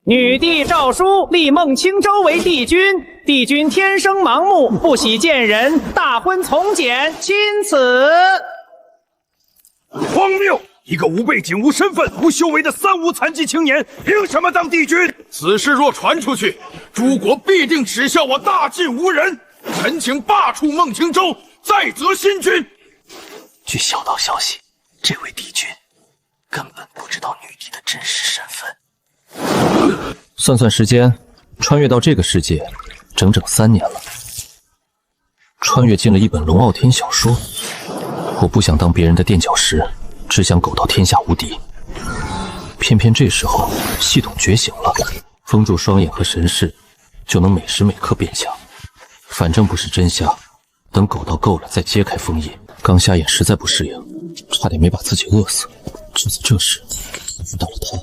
女帝诏书立孟青州为帝君，帝君天生盲目，不喜见人，大婚从简，钦此。荒谬！一个无背景、无身份、无修为的三无残疾青年，凭什么当帝君？此事若传出去，诸国必定耻笑我大晋无人。臣请罢黜孟青州，再择新君。据小道消息，这位帝君根本不知道女帝的真实身份。算算时间，穿越到这个世界，整整3年了。穿越进了一本龙傲天小说。我不想当别人的垫脚石，只想苟到天下无敌。偏偏这时候，系统觉醒了，封住双眼和神识，就能每时每刻变强。反正不是真瞎，等苟到够了再揭开封印。刚瞎眼实在不适应，差点没把自己饿死。就在这时，遇到了他。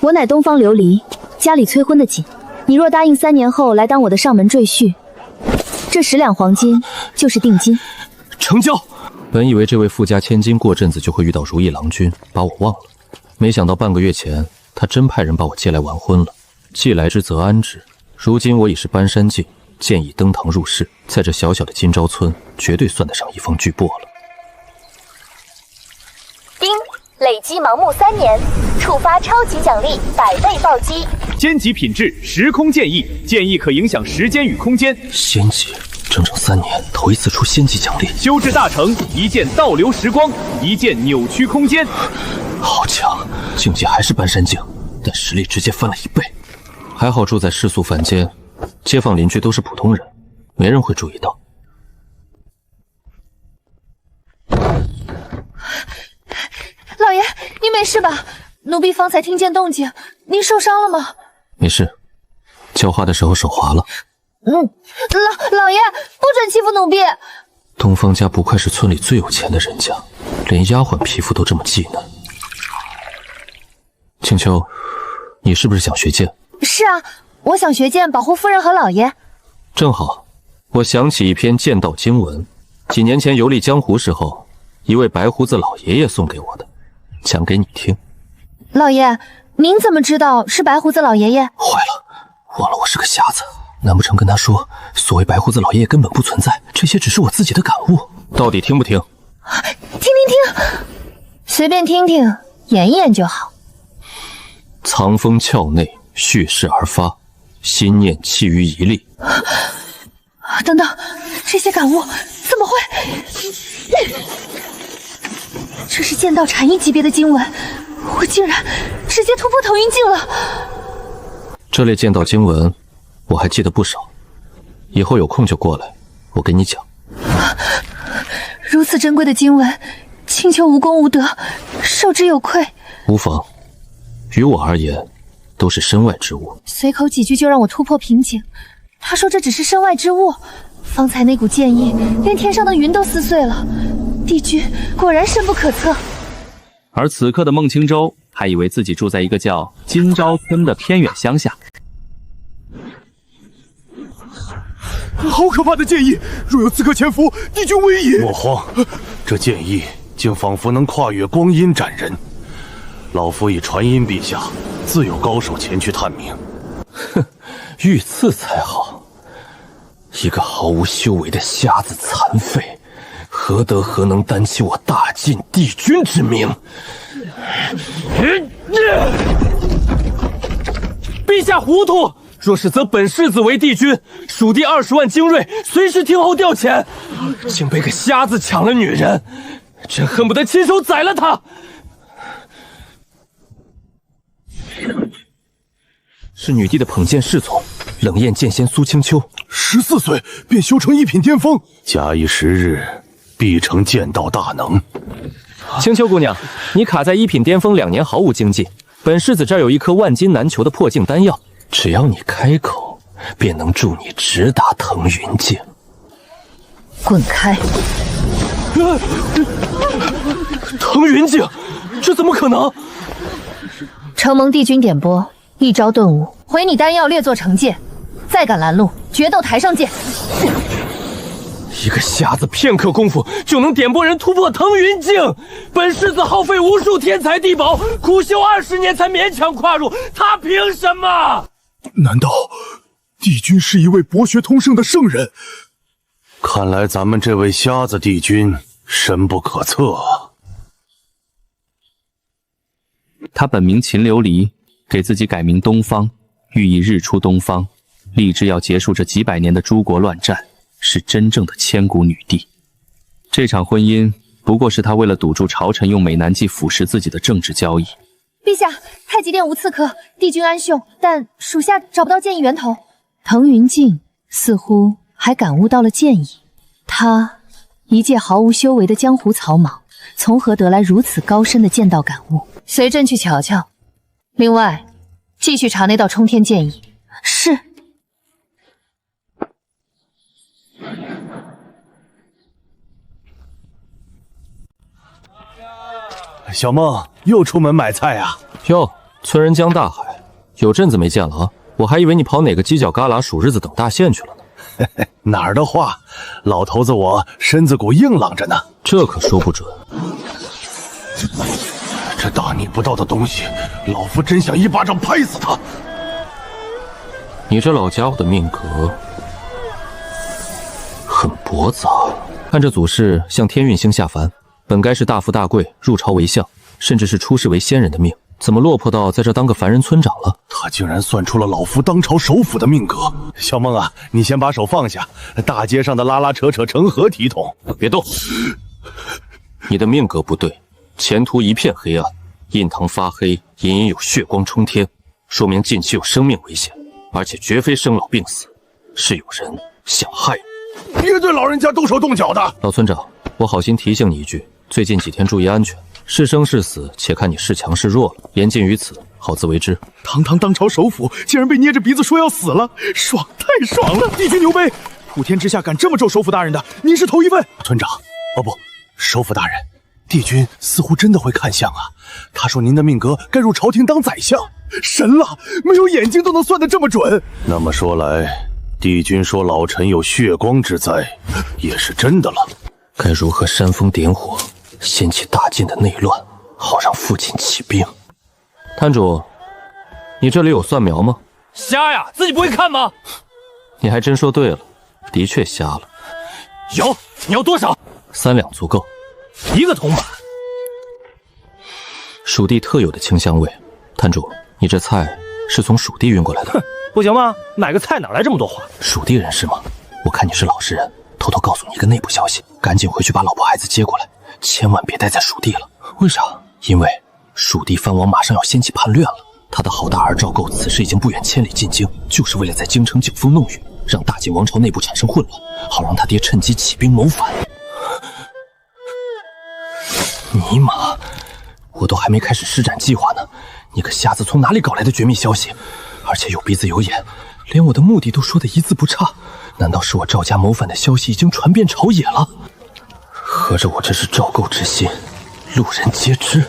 我乃东方琉璃，家里催婚的紧。你若答应3年后来当我的上门赘婿，这10两黄金就是定金。成交。本以为这位富家千金过阵子就会遇到如意郎君，把我忘了。没想到半个月前，他真派人把我接来完婚了。既来之则安之。如今我已是搬山境，建议登堂入室，在这小小的金朝村，绝对算得上一方巨擘了。丁，累积盲目3年，触发超级奖励100倍暴击。仙级品质时空剑意，剑意可影响时间与空间。仙级，整整3年，头一次出仙级奖励。修至大成，一剑倒流时光，一剑扭曲空间。好强，境界还是搬山境，但实力直接翻了1倍。还好住在世俗凡间，街坊邻居都是普通人，没人会注意到。老爷，你没事吧？奴婢方才听见动静，您受伤了吗？没事，浇花的时候手滑了。老爷，不准欺负奴婢！东方家不愧是村里最有钱的人家，连丫鬟皮肤都这么细嫩。青秋，你是不是想学剑？是啊，我想学剑保护夫人和老爷。正好，我想起一篇剑道经文，几年前游历江湖时候，一位白胡子老爷爷送给我的，讲给你听。老爷，您怎么知道是白胡子老爷爷？坏了，忘了我是个瞎子，难不成跟他说，所谓白胡子老爷爷根本不存在，这些只是我自己的感悟？到底听不听？听，随便听听，演一演就好。藏锋鞘内，蓄势而发，心念气于一力。等等，这些感悟怎么会？这是剑道禅意级别的经文，我竟然直接突破腾云境了。这类剑道经文我还记得不少，以后有空就过来，我给你讲。如此珍贵的经文，青丘无功无德，受之有愧。无妨，于我而言都是身外之物。随口几句就让我突破瓶颈，他说这只是身外之物。方才那股剑意，连天上的云都撕碎了。帝君果然深不可测。而此刻的孟青州还以为自己住在一个叫金朝村的偏远乡下。好可怕的剑意！若有刺客潜伏，帝君危矣！莫慌，这剑意竟仿佛能跨越光阴斩人。老夫已传音陛下，自有高手前去探明。哼，遇刺才好。一个毫无修为的瞎子残废，何德何能担起我大晋帝君之名？陛下糊涂，若是则本世子为帝君，蜀地20万精锐，随时听候调遣。竟被个瞎子抢了女人，真恨不得亲手宰了他！是女帝的捧剑侍从，冷艳剑仙苏青秋，14岁便修成1品巅峰，假以时日，必成剑道大能。青秋姑娘，你卡在1品巅峰2年毫无经济，本世子这儿有一颗万金难求的破境丹药，只要你开口，便能助你直达腾云境。滚开！腾云境，这怎么可能？承蒙帝君点拨，一招顿悟，回你丹药列作惩戒，再敢拦路，决斗台上见。一个瞎子片刻功夫就能点拨人突破腾云境，本世子耗费无数天才地宝，苦修20年才勉强跨入，他凭什么？难道帝君是一位博学通圣的圣人？看来咱们这位瞎子帝君深不可测啊。他本名秦琉璃，给自己改名东方，寓意日出东方，立志要结束这几百年的诸国乱战，是真正的千古女帝。这场婚姻不过是他为了堵住朝臣用美男计腐蚀自己的政治交易。陛下，太极殿无刺客，帝君安凶，但属下找不到剑意源头。腾云镜似乎还感悟到了剑意，他一介毫无修为的江湖草莽，从何得来如此高深的剑道感悟？随朕去瞧瞧。另外，继续查那道冲天剑意。是。小梦又出门买菜啊？哟，村人江大海，有阵子没见了啊！我还以为你跑哪个犄角旮旯数日子等大限去了呢。哪儿的话，老头子我身子骨硬朗着呢。这可说不准。这大逆不道的东西，老夫真想一巴掌拍死他！你这老家伙的命格很驳杂，看这祖师像天运星下凡，本该是大富大贵、入朝为相，甚至是出世为仙人的命，怎么落魄到在这当个凡人村长了？他竟然算出了老夫当朝首辅的命格。小梦啊，你先把手放下，大街上的拉拉扯扯成何体统？别动！你的命格不对，前途一片黑暗，印堂发黑，隐隐有血光冲天，说明近期有生命危险，而且绝非生老病死，是有人想害你。别对老人家动手动脚的！老村长，我好心提醒你一句，最近几天注意安全，是生是死，且看你是强是弱了。言尽于此，好自为之。堂堂当朝首辅，竟然被捏着鼻子说要死了，爽，太爽了！帝君牛杯，普天之下敢这么咒首辅大人的，您是头一位。村长，哦不，首辅大人，帝君似乎真的会看相啊。他说您的命格该入朝廷当宰相，神了，没有眼睛都能算得这么准。那么说来，帝君说老臣有血光之灾，也是真的了。该如何煽风点火，掀起大晋的内乱，好让父亲起兵？摊主，你这里有蒜苗吗？瞎呀，自己不会看吗？你还真说对了，的确瞎了。有，你要多少？3两足够。1个铜板。蜀地特有的清香味，摊主，你这菜是从蜀地运过来的？哼，不行吗？买个菜哪来这么多话？蜀地人是吗？我看你是老实人，偷偷告诉你一个内部消息，赶紧回去把老婆孩子接过来，千万别待在蜀地了。为啥？因为蜀地藩王马上要掀起叛乱了，他的好大儿赵构此时已经不远千里进京，就是为了在京城景风弄雨，让大晋王朝内部产生混乱，好让他爹趁机起兵谋反。尼玛，我都还没开始施展计划呢，你个瞎子从哪里搞来的绝密消息？而且有鼻子有眼，连我的目的都说得一字不差。难道是我赵家谋反的消息已经传遍朝野了？合着我这是赵构之心，路人皆知。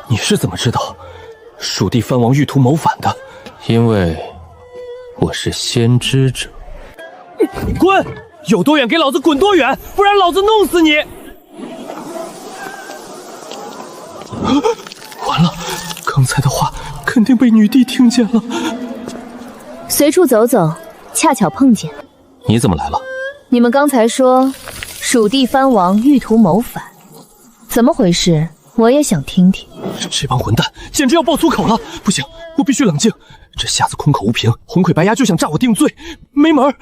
你是怎么知道蜀地藩王欲图谋反的？因为我是先知者。滚！有多远给老子滚多远，不然老子弄死你！完了，刚才的话肯定被女帝听见了。随处走走，恰巧碰见。你怎么来了？你们刚才说蜀地藩王欲图谋反，怎么回事？我也想听听。这帮混蛋简直要爆粗口了！不行，我必须冷静。这瞎子空口无凭，红魁白牙就想诈我定罪，没门儿！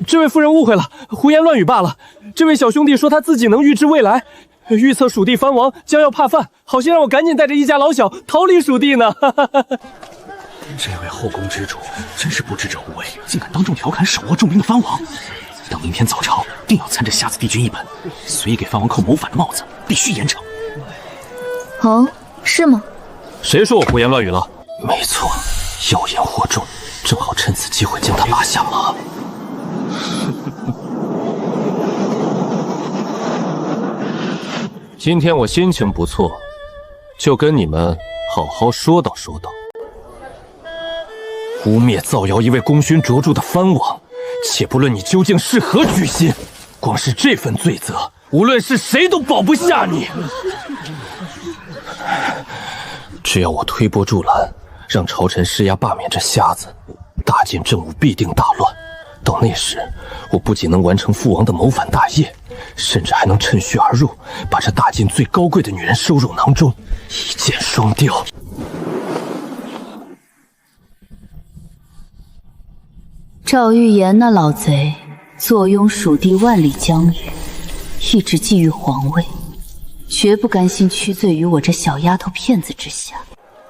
这位夫人误会了，胡言乱语罢了。这位小兄弟说他自己能预知未来，预测蜀地藩王将要怕犯，好心让我赶紧带着一家老小逃离蜀地呢。这位后宫之主真是不知者无畏，竟敢当众调侃手握重兵的藩王。等明天早朝，定要参这瞎子帝君一本，随意给藩王扣谋反的帽子，必须严惩。哦，是吗？谁说我胡言乱语了？没错，妖言惑众，正好趁此机会将他拉下马。今天我心情不错，就跟你们好好说道说道。污蔑造谣一位功勋卓著的藩王，且不论你究竟是何居心，光是这份罪责，无论是谁都保不下你。只要我推波助澜，让朝臣施压罢免这瞎子，大晋政务必定大乱。到那时，我不仅能完成父王的谋反大业，甚至还能趁虚而入，把这大晋最高贵的女人收入囊中，一箭双雕。赵玉言那老贼坐拥蜀地万里疆域，一直觊觎皇位，绝不甘心屈罪于我这小丫头片子之下。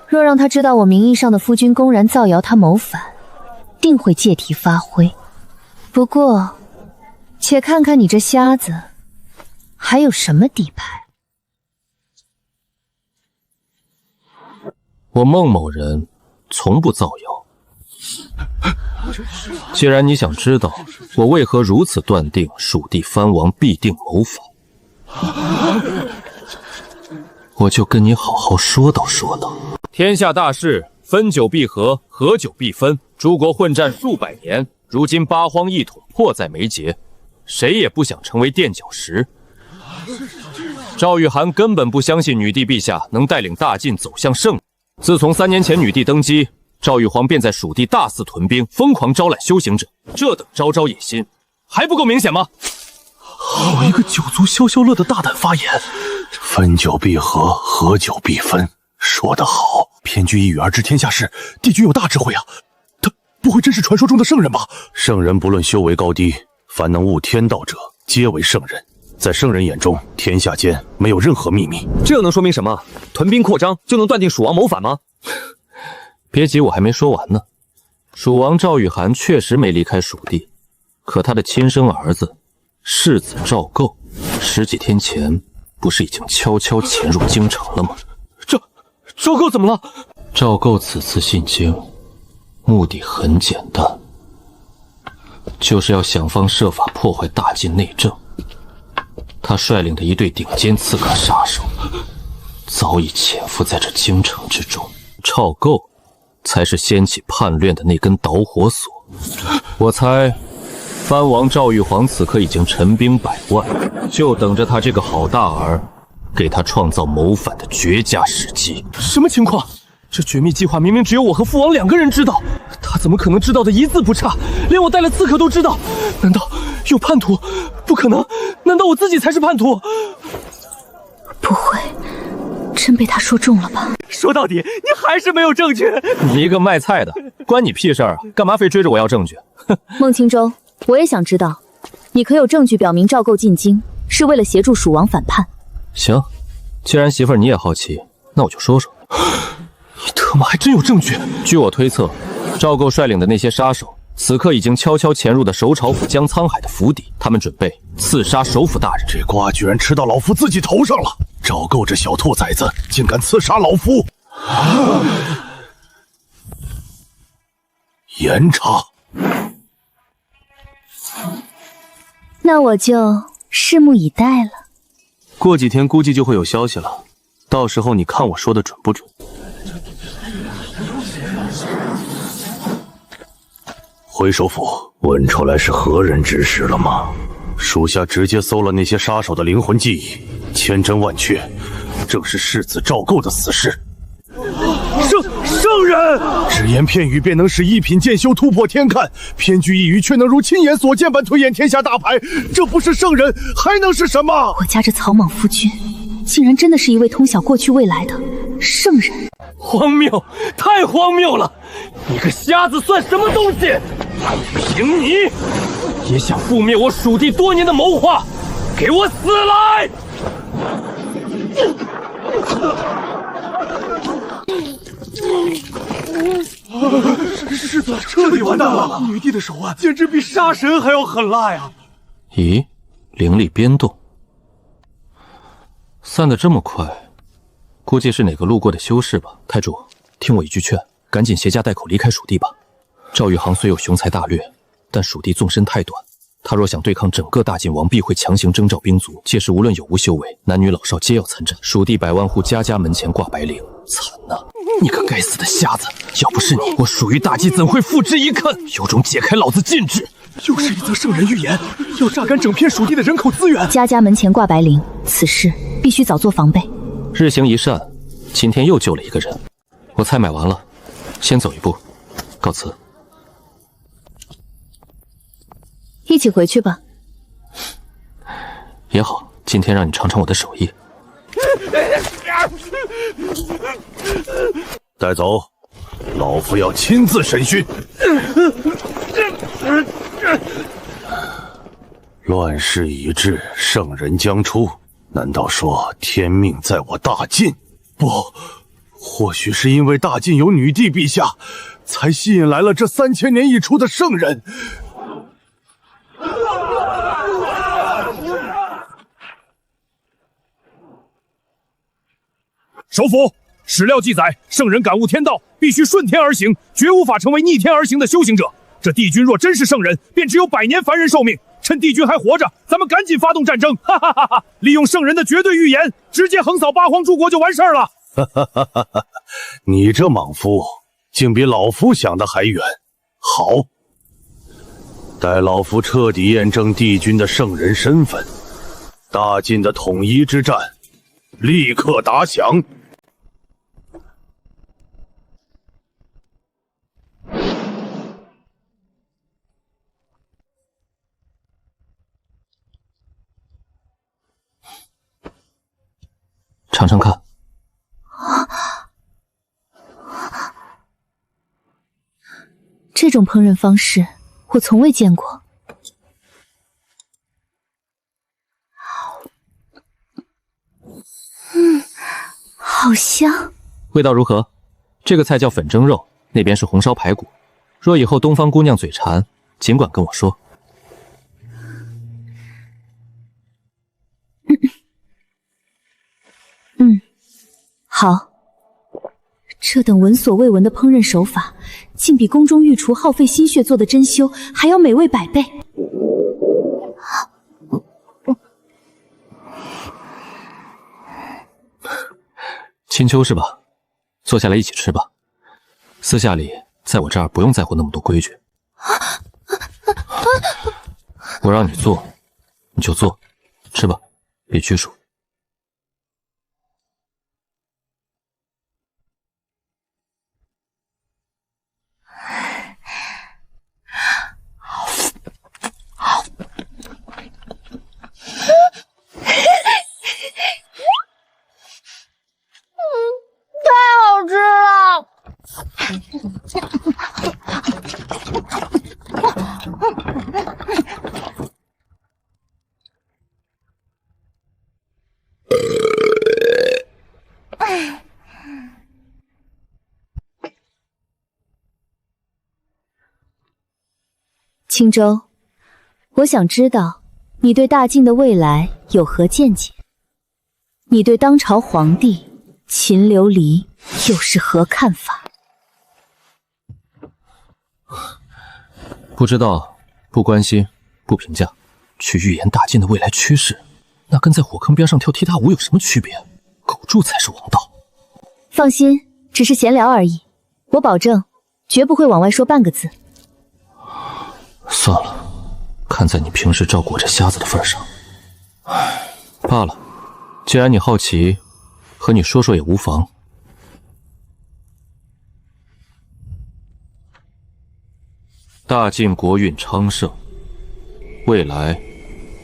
若让他知道我名义上的夫君公然造谣他谋反，定会借题发挥。不过，且看看你这瞎子还有什么底牌。我孟某人从不造谣。既然你想知道我为何如此断定蜀地藩王必定谋反，我就跟你好好说道说道。天下大事，分久必合，合久必分。诸国混战数百年，如今八荒一统，迫在眉睫，谁也不想成为垫脚石。赵玉涵根本不相信女帝陛下能带领大晋走向胜利。自从3年前女帝登基，赵玉皇便在蜀地大肆屯兵，疯狂招揽修行者，这等招招野心，还不够明显吗？好一个九族消消乐的大胆发言！分久必合，合久必分，说得好。偏居一隅而知天下事，帝君有大智慧啊！他不会真是传说中的圣人吧？圣人不论修为高低，凡能悟天道者，皆为圣人。在圣人眼中，天下间没有任何秘密。这能说明什么？屯兵扩张就能断定蜀王谋反吗？别急，我还没说完呢。蜀王赵玉涵确实没离开蜀地，可他的亲生儿子世子赵构10几天前不是已经悄悄潜入京城了吗？赵构怎么了？赵构此次进京，目的很简单，就是要想方设法破坏大晋内政。他率领的一队顶尖刺客杀手，早已潜伏在这京城之中。赵构才是掀起叛乱的那根导火索。我猜，藩王赵玉皇此刻已经陈兵100万，就等着他这个好大儿给他创造谋反的绝佳时机。什么情况？这绝密计划明明只有我和父王2个人知道，他怎么可能知道的一字不差？连我带了刺客都知道？难道有叛徒？不可能！难道我自己才是叛徒？不会，真被他说中了吧？说到底，你还是没有证据。你一个卖菜的，关你屁事啊！干嘛非追着我要证据？孟青州，我也想知道，你可有证据表明赵构进京是为了协助蜀王反叛？行，既然媳妇儿你也好奇，那我就说说。你特么还真有证据？据我推测，赵构率领的那些杀手，此刻已经悄悄潜入的首朝府江沧海的府邸，他们准备刺杀首府大人。这瓜居然吃到老夫自己头上了！赵构这小兔崽子，竟敢刺杀老夫！严查。那我就拭目以待了。过几天估计就会有消息了，到时候你看我说的准不准？回首府，问出来是何人指使了吗？属下直接搜了那些杀手的灵魂记忆，千真万确，正是世子赵构的死事。圣人，只言片语便能使一品剑修突破天看，偏居一隅却能如亲眼所见般推演天下大牌，这不是圣人还能是什么？我家这草莽夫君，竟然真的是一位通晓过去未来的圣人！荒谬，太荒谬了！你个瞎子算什么东西？凭你也想覆灭我蜀地多年的谋划，给我死来！世子彻底完蛋了！女帝的手腕简直比杀神还要狠辣呀！咦，灵力biến动，散得这么快，估计是哪个路过的修士吧。太主，听我一句劝，赶紧携家带口离开蜀地吧。赵玉航虽有雄才大略，但蜀地纵深太短，他若想对抗整个大晋王，必会强行征召兵卒，届时无论有无修为，男女老少皆要参战。蜀地100万户，家家门前挂白绫，惨呐！你个该死的瞎子！要不是你，我属于大计怎会付之一看？有种解开老子禁制！又是一则圣人预言，要榨干整片蜀地的人口资源。家家门前挂白绫，此事必须早做防备。日行一善，今天又救了一个人。我菜买完了，先走一步，告辞。一起回去吧。也好，今天让你尝尝我的手艺。带走，老夫要亲自审讯。乱世已至，圣人将出。难道说天命在我大晋？不，或许是因为大晋有女帝陛下，才吸引来了这3000年一出的圣人。首府，史料记载，圣人感悟天道，必须顺天而行，绝无法成为逆天而行的修行者。这帝君若真是圣人，便只有100年凡人寿命。趁帝君还活着，咱们赶紧发动战争！哈哈哈哈！利用圣人的绝对预言，直接横扫八荒诸国就完事儿了。哈哈哈哈哈！你这莽夫，竟比老夫想的还远。好，待老夫彻底验证帝君的圣人身份，大晋的统一之战，立刻打响。尝尝看。这种烹饪方式我从未见过。好香。味道如何？这个菜叫粉蒸肉，那边是红烧排骨。若以后东方姑娘嘴馋，尽管跟我说。好，这等闻所未闻的烹饪手法，竟比宫中御厨耗费心血做的珍馐还要美味100倍。青丘是吧？坐下来一起吃吧。私下里，在我这儿不用在乎那么多规矩。我让你做，你就做，吃吧，别拘束。青州，我想知道你对大晋的未来有何见解？你对当朝皇帝秦琉璃又是何看法？不知道，不关心，不评价。去预言大晋的未来趋势，那跟在火坑边上跳踢踏舞有什么区别？苟住才是王道。放心，只是闲聊而已，我保证绝不会往外说半个字。算了，看在你平时照顾我这瞎子的份上，罢了。既然你好奇，和你说说也无妨。大晋国运昌盛，未来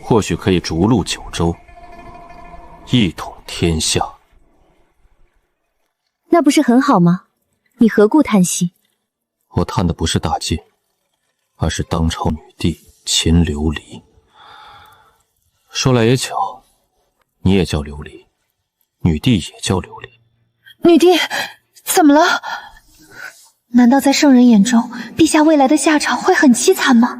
或许可以逐鹿九州，一统天下。那不是很好吗？你何故叹息？我叹的不是大晋，而是当朝女帝秦琉璃。说来也巧，你也叫琉璃，女帝也叫琉璃。女帝，怎么了？难道在圣人眼中，陛下未来的下场会很凄惨吗？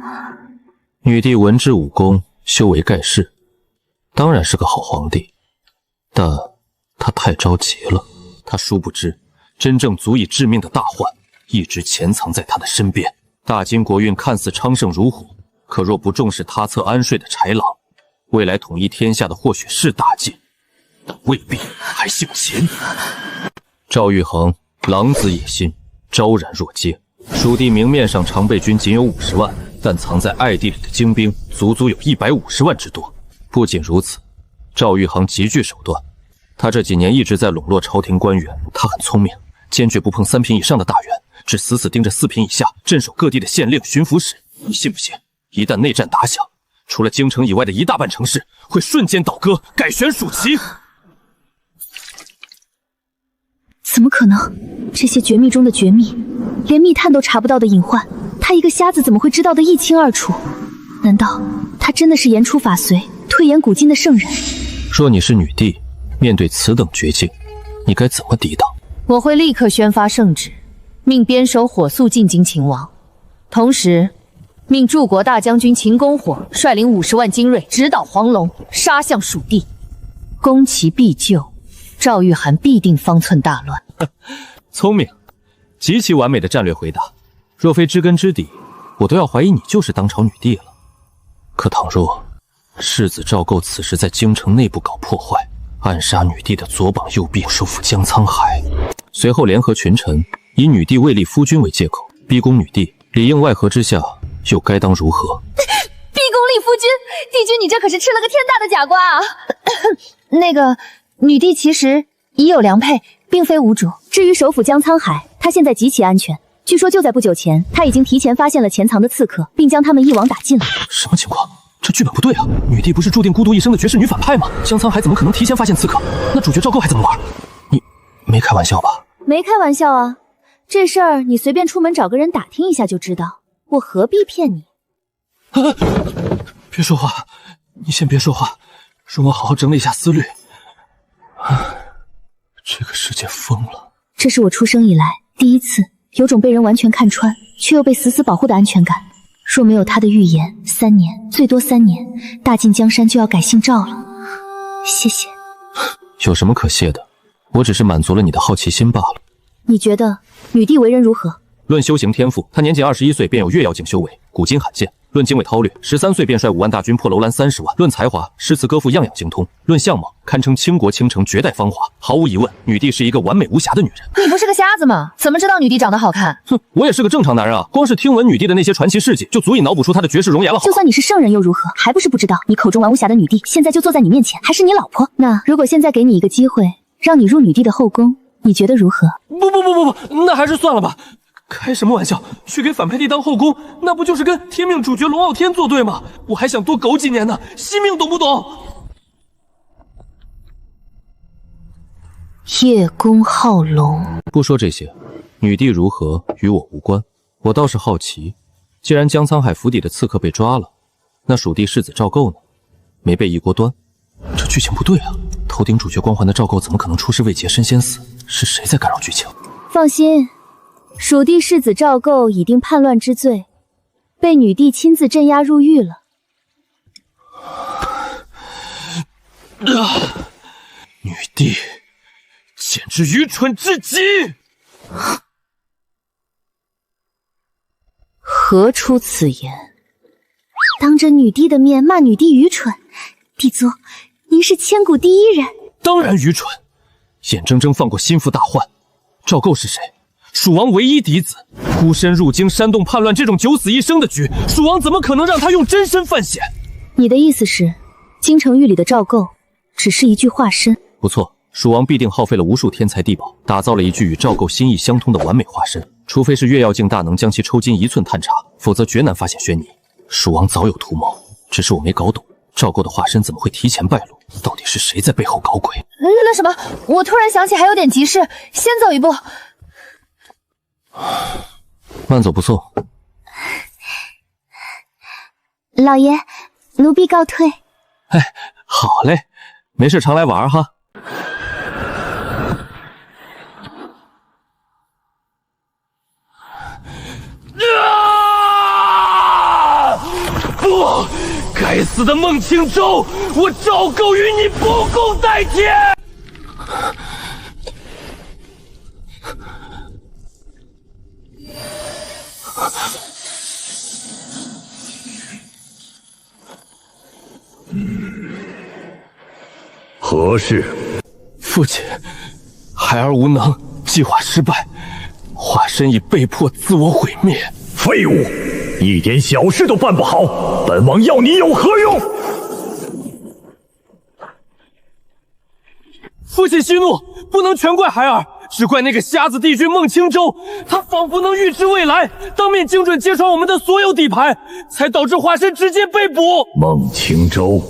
女帝文治武功，修为盖世，当然是个好皇帝，但她太着急了。她殊不知，真正足以致命的大患一直潜藏在她的身边。大金国运看似昌盛如虎，可若不重视他侧安睡的豺狼，未来统一天下的或许是大晋，但未必还姓秦。赵玉衡狼子野心，昭然若揭。蜀地明面上常备军仅有50万，但藏在艾地里的精兵足足有150万之多。不仅如此，赵玉衡极具手段。他这几年一直在笼络朝廷官员，他很聪明，坚决不碰3品以上的大员，只死死盯着4品以下镇守各地的县令、巡抚使。你信不信？一旦内战打响，除了京城以外的一大半城市会瞬间倒戈，改选蜀旗。怎么可能？这些绝密中的绝密，连密探都查不到的隐患，他一个瞎子怎么会知道得一清二楚？难道他真的是言出法随、推演古今的圣人？若你是女帝，面对此等绝境，你该怎么抵挡？我会立刻宣发圣旨，命边守火速进京擒王，同时命柱国大将军秦公火率领50万精锐直捣黄龙，杀向蜀地，攻其必救，赵玉涵必定方寸大乱。聪明，极其完美的战略回答。若非知根知底，我都要怀疑你就是当朝女帝了。可倘若世子赵构此时在京城内部搞破坏，暗杀女帝的左膀右臂首辅江沧海，随后联合群臣以女帝未立夫君为借口逼宫女帝，里应外合之下，又该当如何？逼宫立夫君，帝君你这可是吃了个天大的假瓜啊！那个女帝其实已有良配，并非无主。至于首辅江沧海，他现在极其安全。据说就在不久前，他已经提前发现了潜藏的刺客，并将他们一网打尽了。什么情况？这剧本不对啊！女帝不是注定孤独一生的绝世女反派吗？江沧海怎么可能提前发现刺客？那主角赵构还怎么玩？你没开玩笑吧？没开玩笑啊！这事儿你随便出门找个人打听一下就知道，我何必骗你？别说话，你先别说话，容我好好整理一下思虑。这个世界疯了！这是我出生以来第一次有种被人完全看穿，却又被死死保护的安全感。若没有他的预言，3年，最多3年，大晋江山就要改姓赵了。谢谢。有什么可谢的？我只是满足了你的好奇心罢了。你觉得女帝为人如何？论修行天赋，她年仅21岁便有越妖境修为，古今罕见。论经纬韬略，13岁便率5万大军破楼兰30万。论才华，诗词歌赋样样精通。论相貌，堪称倾国倾城，绝代芳华。毫无疑问，女帝是一个完美无瑕的女人。你不是个瞎子吗？怎么知道女帝长得好看？哼，我也是个正常男人啊，光是听闻女帝的那些传奇事迹，就足以脑补出她的绝世容颜了。就算你是圣人又如何？还不是不知道你口中玩无瑕的女帝，现在就坐在你面前，还是你老婆。那如果现在给你一个机会，让你入女帝的后宫，你觉得如何？不，那还是算了吧。开什么玩笑？去给反派帝当后宫，那不就是跟天命主角龙傲天作对吗？我还想多苟几年呢，惜命懂不懂？叶公好龙。不说这些，女帝如何与我无关。我倒是好奇，既然江沧海府邸的刺客被抓了，那蜀地世子赵构呢？没被一锅端？这剧情不对啊！头顶主角光环的赵构怎么可能出师未捷身先死？是谁在干扰剧情？放心，蜀地世子赵构已定叛乱之罪，被女帝亲自镇压入狱了。女帝简直愚蠢至极！何出此言？当着女帝的面骂女帝愚蠢，帝族，您是千古第一人。当然愚蠢，眼睁睁放过心腹大患。赵构是谁？蜀王唯一嫡子，孤身入京煽动叛乱，这种九死一生的局，蜀王怎么可能让他用真身犯险？你的意思是，京城狱里的赵构只是一具化身？不错，蜀王必定耗费了无数天才地宝，打造了一具与赵构心意相通的完美化身。除非是越妖境大能将其抽筋1寸探查，否则绝难发现轩尼。蜀王早有图谋，只是我没搞懂，赵构的化身怎么会提前败露？到底是谁在背后搞鬼？那什么，我突然想起还有点急事，先走一步。慢走不送。老爷，奴婢告退。哎，好嘞，没事常来玩哈。不，该死的孟青州，我赵构与你不共戴天！何事？父亲，孩儿无能，计划失败，化身已被迫自我毁灭。废物，一点小事都办不好，本王要你有何用？父亲息怒，不能全怪孩儿，只怪那个瞎子帝君孟青舟。他仿佛能预知未来，当面精准揭穿我们的所有底牌，才导致化身直接被捕。孟青舟，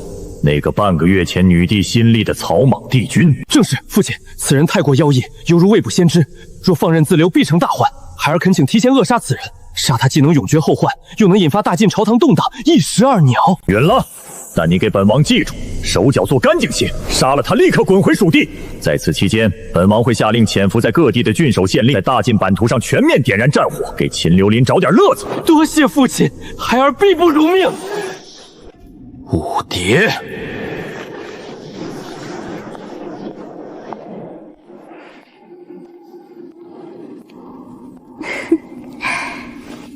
那个半个月前女帝新立的草莽帝君。正是，父亲，此人太过妖异，犹如未卜先知，若放任自流，必成大患。孩儿恳请提前扼杀此人，杀他既能永绝后患，又能引发大晋朝堂动荡，一石二鸟。允了，但你给本王记住，手脚做干净些，杀了他立刻滚回蜀地。在此期间，本王会下令潜伏在各地的郡守县令，在大晋版图上全面点燃战火，给秦留林找点乐子。多谢父亲，孩儿必不如命。五蝶，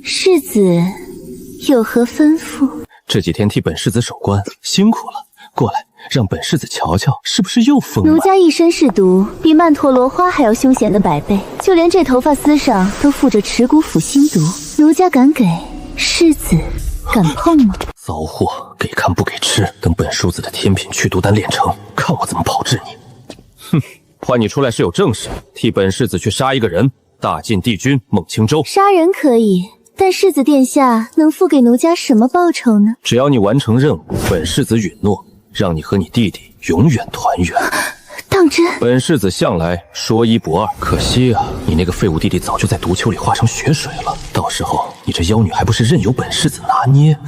世子有何吩咐？这几天替本世子守关，辛苦了。过来，让本世子瞧瞧，是不是又疯了？奴家一身是毒，比曼陀罗花还要凶险的100倍，就连这头发丝上都附着持骨腐心毒。奴家敢给，世子敢碰吗？骚货，给看不给吃，等本叔子的天品去毒丹炼成，看我怎么炮制你！哼，唤你出来是有正事，替本世子去杀一个人，大晋帝君孟青舟。杀人可以，但世子殿下能付给奴家什么报酬呢？只要你完成任务，本世子允诺，让你和你弟弟永远团圆。当真？本世子向来说一不二，可惜啊，你那个废物弟弟早就在毒丘里化成血水了，到时候你这妖女还不是任由本世子拿捏？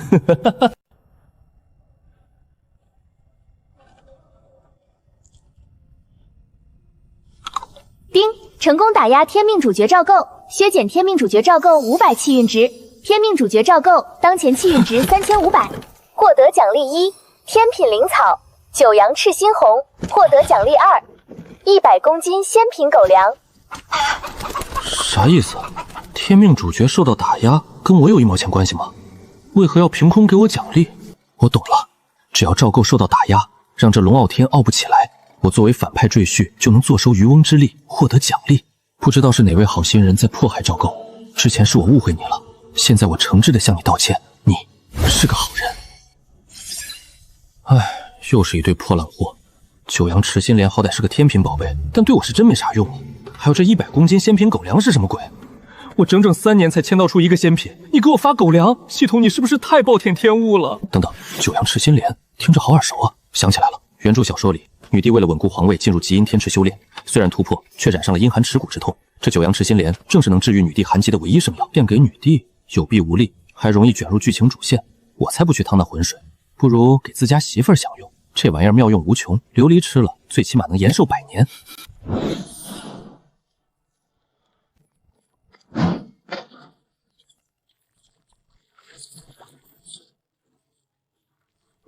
丁，成功打压天命主角赵构，削减天命主角赵构500气运值，天命主角赵构当前气运值3500，获得奖励1，天品灵草九阳赤心红，获得奖励2，100公斤鲜品狗粮。啥意思？天命主角受到打压，跟我有1毛钱关系吗？为何要凭空给我奖励？我懂了，只要赵构受到打压，让这龙傲天傲不起来，我作为反派赘婿就能坐收渔翁之利，获得奖励。不知道是哪位好心人在迫害赵构，之前是我误会你了，现在我诚挚地向你道歉，你是个好人。唉，又是一堆破烂货。九阳赤心莲好歹是个天品宝贝，但对我是真没啥用啊。还有这100公斤鲜品狗粮是什么鬼？我整整3年才签到出一个鲜品，你给我发狗粮，系统你是不是太暴殄天物了？等等，九阳赤心莲听着好耳熟啊！想起来了，原著小说里，女帝为了稳固皇位，进入极阴天池修炼，虽然突破，却染上了阴寒耻骨之痛。这九阳赤心莲正是能治愈女帝寒疾的唯一圣药，便给女帝有弊无利，还容易卷入剧情主线。我才不去趟那浑水，不如给自家媳妇儿享用。这玩意儿妙用无穷，琉璃吃了最起码能延寿100年。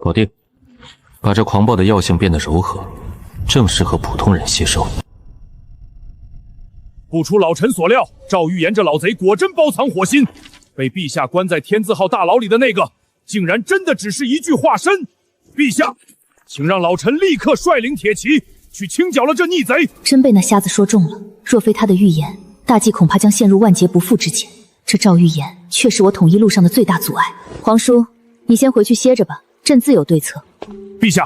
搞定，把这狂暴的药性变得柔和，正适合普通人吸收。不出老臣所料，赵玉言这老贼果真包藏火心，被陛下关在天字号大牢里的那个，竟然真的只是一具化身。陛下，请让老臣立刻率领铁骑去清剿了这逆贼。真被那瞎子说中了，若非他的预言，大计恐怕将陷入万劫不复之境。这赵玉言却是我统一路上的最大阻碍。皇叔，你先回去歇着吧，朕自有对策。陛下，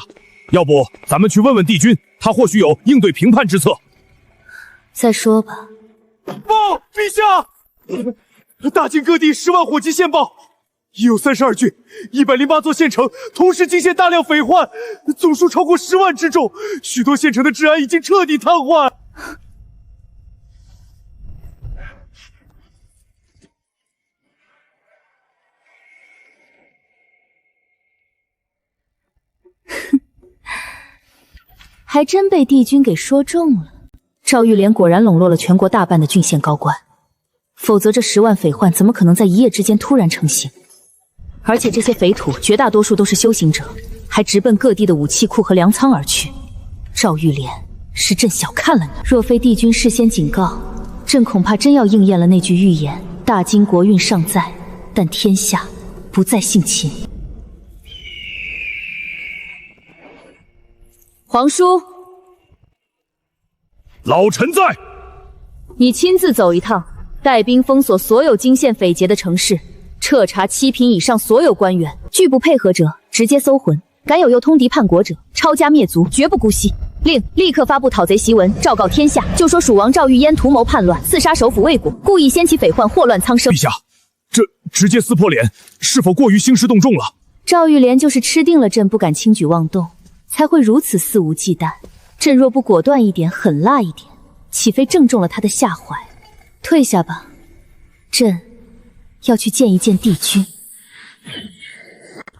要不咱们去问问帝君，他或许有应对平叛之策。再说吧。报，陛下！大晋各地10万火急线报，已有32郡、108座县城同时惊现大量匪患，总数超过10万之众，许多县城的治安已经彻底瘫痪。还真被帝君给说中了。赵玉莲果然笼络了全国大半的郡县高官，否则这10万匪患怎么可能在一夜之间突然成型？而且这些匪土绝大多数都是修行者，还直奔各地的武器库和粮仓而去。赵玉莲，是朕小看了你。若非帝君事先警告，朕恐怕真要应验了那句预言：大金国运尚在，但天下不再姓秦。皇叔，老臣在。你亲自走一趟，带兵封锁所有惊现匪劫的城市，彻查7品以上所有官员，拒不配合者直接搜魂，敢有诱通敌叛国者，抄家灭族，绝不姑息。令立刻发布讨贼檄文，昭告天下，就说蜀王赵玉嫣图谋叛乱，刺杀首辅未果，故意掀起匪患，祸乱苍生。陛下，这直接撕破脸，是否过于兴师动众了？赵玉莲就是吃定了朕不敢轻举妄动，才会如此肆无忌惮。朕若不果断一点，狠辣一点，岂非正中了他的下怀？退下吧，朕要去见一见帝君。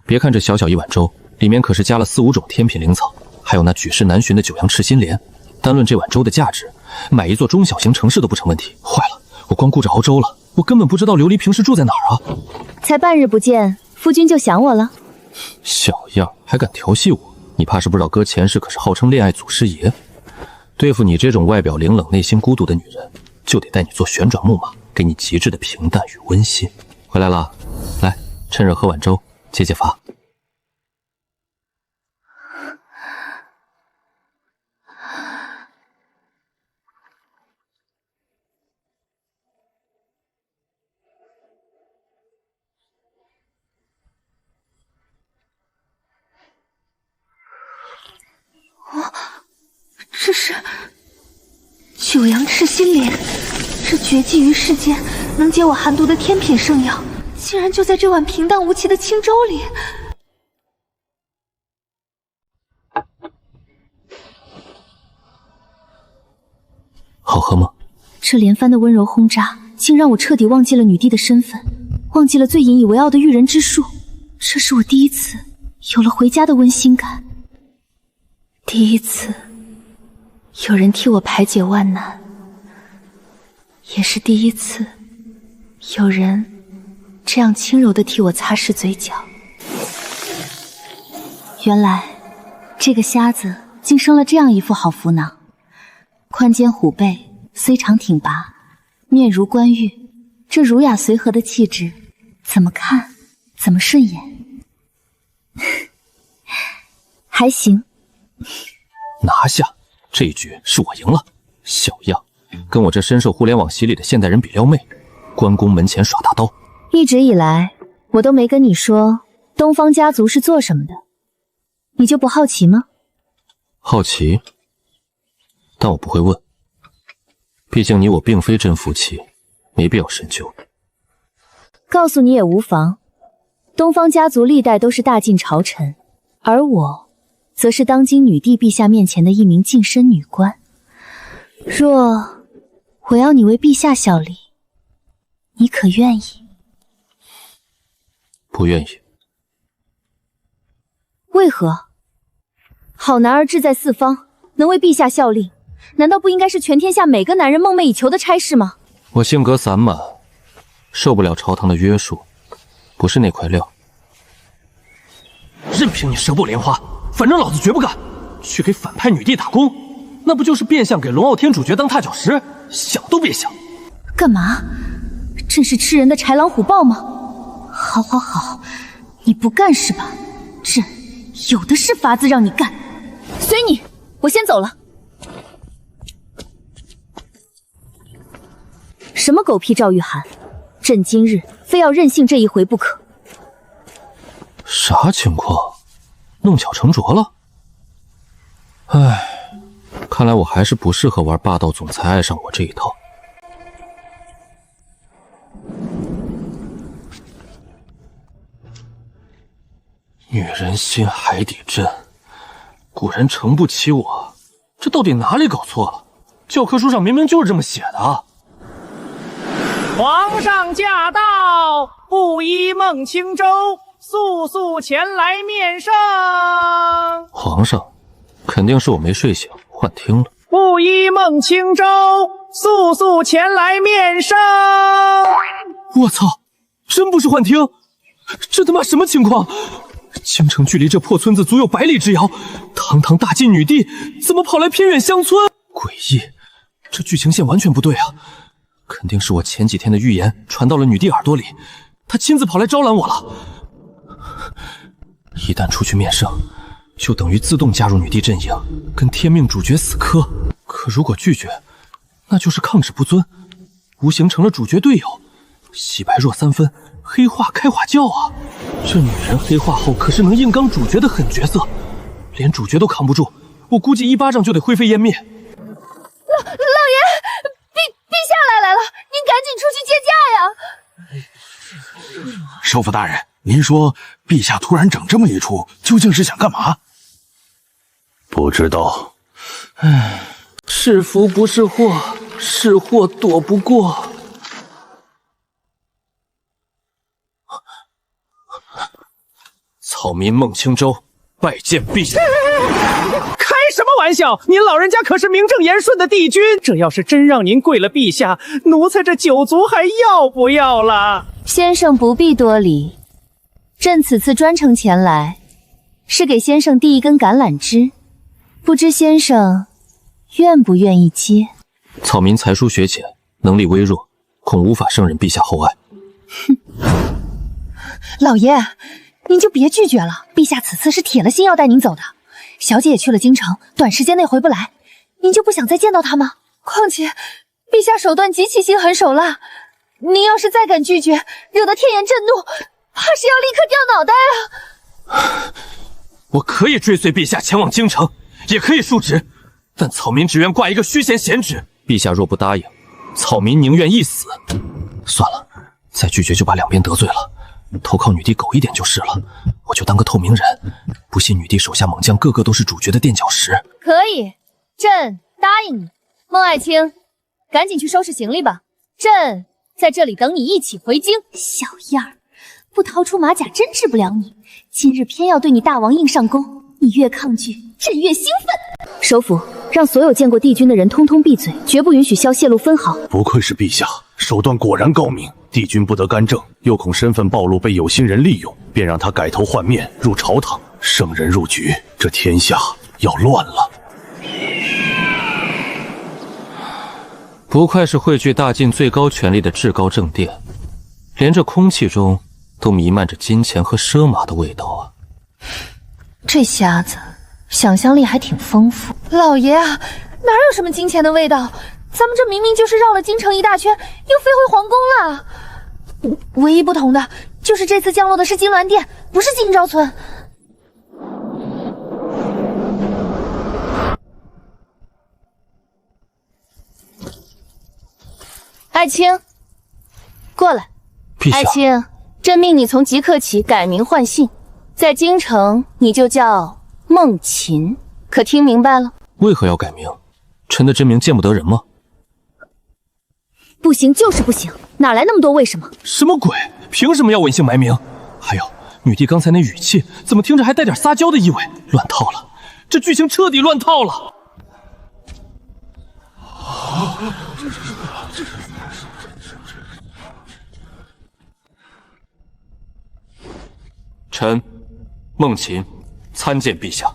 别看这小小一碗粥，里面可是加了4、5种天品灵草，还有那举世难寻的9阳赤心莲。单论这碗粥的价值，买一座中小型城市都不成问题。坏了，我光顾着熬粥了，我根本不知道琉璃平时住在哪儿啊！才半日不见，夫君就想我了？小样，还敢调戏我？你怕是不知道哥前世可是号称恋爱祖师爷。对付你这种外表凌冷、内心孤独的女人，就得带你坐旋转木马，给你极致的平淡与温馨。回来了，来，趁热喝碗粥，解解乏。这是9阳赤心莲，这绝迹于世间，能解我寒毒的天品圣药，竟然就在这碗平淡无奇的清粥里。好喝吗？这连番的温柔轰炸，竟让我彻底忘记了女帝的身份，忘记了最引以为傲的驭人之术。这是我第一次有了回家的温馨感，第一次有人替我排解万难，也是第一次有人这样轻柔地替我擦拭嘴角。原来这个瞎子竟生了这样一副好福囊，宽肩虎背，虽长挺拔，面如冠玉，这儒雅随和的气质，怎么看怎么顺眼。还行。拿下！这一局是我赢了。小样，跟我这深受互联网洗礼的现代人比撩妹，关公门前耍大刀。一直以来我都没跟你说东方家族是做什么的，你就不好奇吗？好奇，但我不会问。毕竟你我并非真夫妻，没必要深究。告诉你也无妨，东方家族历代都是大晋朝臣，而我则是当今女帝陛下面前的一名净身女官。若我要你为陛下效力，你可愿意？不愿意。为何？好男儿志在四方，能为陛下效力，难道不应该是全天下每个男人梦寐以求的差事吗？我性格散漫，受不了朝堂的约束，不是那块料。任凭你舌破莲花，反正老子绝不干。去给反派女帝打工，那不就是变相给龙傲天主角当踏脚石？想都别想！干嘛？朕是吃人的豺狼虎豹吗？好好好，你不干是吧？朕有的是法子让你干。随你，我先走了。什么狗屁赵玉涵，朕今日非要任性这一回不可。啥情况？弄巧成拙了？唉，看来我还是不适合玩霸道总裁爱上我这一套。女人心，海底针，古人诚不欺我，这到底哪里搞错了？教科书上明明就是这么写的。皇上驾到，布衣孟青州，速速前来面圣。皇上，肯定是我没睡醒，幻听了。布衣孟青州，速速前来面圣。我操，真不是幻听，这他妈什么情况？京城距离这破村子足有100里之遥，堂堂大晋女帝怎么跑来偏远乡村？诡异，这剧情线完全不对啊！肯定是我前几天的预言传到了女帝耳朵里，她亲自跑来招揽我了。一旦出去面圣，就等于自动加入女帝阵营，跟天命主角死磕。可如果拒绝，那就是抗旨不遵，无形成了主角队友，洗白弱3分，黑化开花轿啊！这女人黑化后可是能硬刚主角的狠角色，连主角都扛不住，我估计1巴掌就得灰飞烟灭。老爷，陛下来了，您赶紧出去接驾呀！首辅大人，您说陛下突然整这么一出，究竟是想干嘛？不知道。是福不是祸，是祸躲不过。草民孟青州拜见陛下。开什么玩笑！您老人家可是名正言顺的帝君，这要是真让您跪了陛下，奴才这9族还要不要了？先生不必多礼，朕此次专程前来，是给先生递一根橄榄枝，不知先生愿不愿意接？草民才疏学浅，能力微弱，恐无法胜任陛下厚爱。哼，老爷，您就别拒绝了，陛下此次是铁了心要带您走的。小姐也去了京城，短时间内回不来，您就不想再见到她吗？况且，陛下手段极其心狠手辣，您要是再敢拒绝，惹得天颜震怒，怕是要立刻掉脑袋啊！我可以追随陛下前往京城，也可以述职，但草民只愿挂一个虚衔贤旨。陛下若不答应，草民宁愿一死。算了，再拒绝就把两边得罪了。投靠女帝苟一点就是了，我就当个透明人。不信女帝手下猛将个个都是主角的垫脚石。可以，朕答应你。孟爱卿，赶紧去收拾行李吧，朕在这里等你一起回京。小样儿，不掏出马甲真治不了你。今日偏要对你大王硬上弓，你越抗拒，朕越兴奋。首府，让所有见过帝君的人通通闭嘴，绝不允许消泄露分毫。不愧是陛下，手段果然高明。帝君不得干政，又恐身份暴露被有心人利用，便让他改头换面入朝堂。圣人入局，这天下要乱了。不愧是汇聚大晋最高权力的至高正殿，连这空气中都弥漫着金钱和奢马的味道啊！这瞎子想象力还挺丰富。老爷啊，哪有什么金钱的味道？咱们这明明就是绕了京城一大圈，又飞回皇宫了。唯一不同的就是这次降落的是金銮殿，不是金昭村。爱卿，过来。陛下，爱卿，朕命你从即刻起改名换姓，在京城你就叫孟琴，可听明白了？为何要改名？臣的真名见不得人吗？不行就是不行，哪来那么多为什么？什么鬼？凭什么要隐姓埋名？还有，女帝刚才那语气，怎么听着还带点撒娇的意味？乱套了，这剧情彻底乱套了。臣孟琴参见陛下。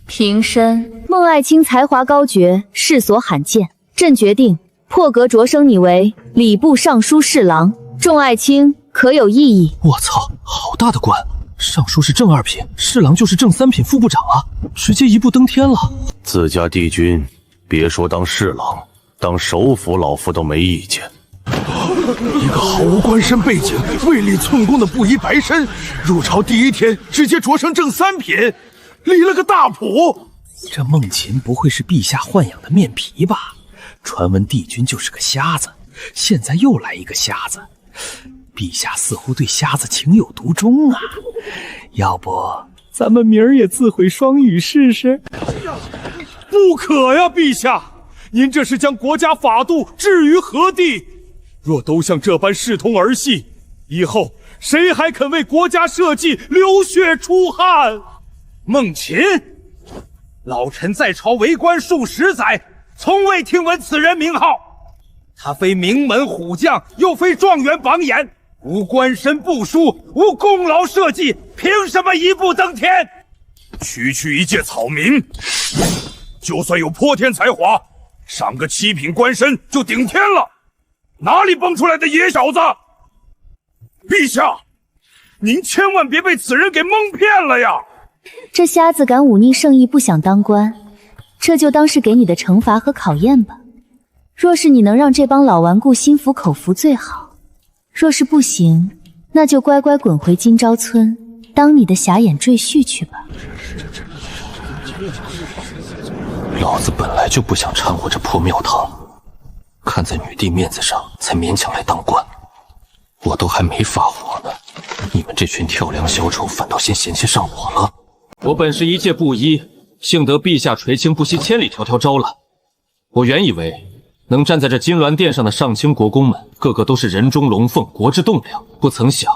平身。孟爱卿才华高绝，世所罕见，朕决定破格擢升你为礼部尚书侍郎，众爱卿可有异议？我操，好大的官！尚书是正2品，侍郎就是正3品副部长啊，直接一步登天了。自家帝君，别说当侍郎，当首辅，老夫都没意见。一个毫无官身背景、位立寸功的布衣白身，入朝第一天直接擢升正3品，离了个大谱。这孟琴不会是陛下豢养的面皮吧？传闻帝君就是个瞎子，现在又来一个瞎子，陛下似乎对瞎子情有独钟啊！要不咱们明儿也自毁双语试试？不可呀，陛下，您这是将国家法度置于何地？若都像这般视同儿戏，以后谁还肯为国家社稷流血出汗？孟琴，老臣在朝为官数10载，从未听闻此人名号。他非名门虎将，又非状元榜眼，无官身部署，无功劳社稷，凭什么一步登天？区区一介草民，就算有泼天才华，上个7品官身就顶天了，哪里蹦出来的野小子？陛下，您千万别被此人给蒙骗了呀！这瞎子敢忤逆圣意，不想当官，这就当是给你的惩罚和考验吧。若是你能让这帮老顽固心服口服最好，若是不行，那就乖乖滚回金朝村，当你的瞎眼赘婿去吧。老子本来就不想掺和这破庙堂，看在女帝面子上才勉强来当官，我都还没发火呢，你们这群跳梁小丑反倒先嫌弃上我了。我本是一介布衣，幸得陛下垂青不惜千里迢迢招揽。我原以为能站在这金銮殿上的上清国公们，个个都是人中龙凤，国之栋梁，不曾想，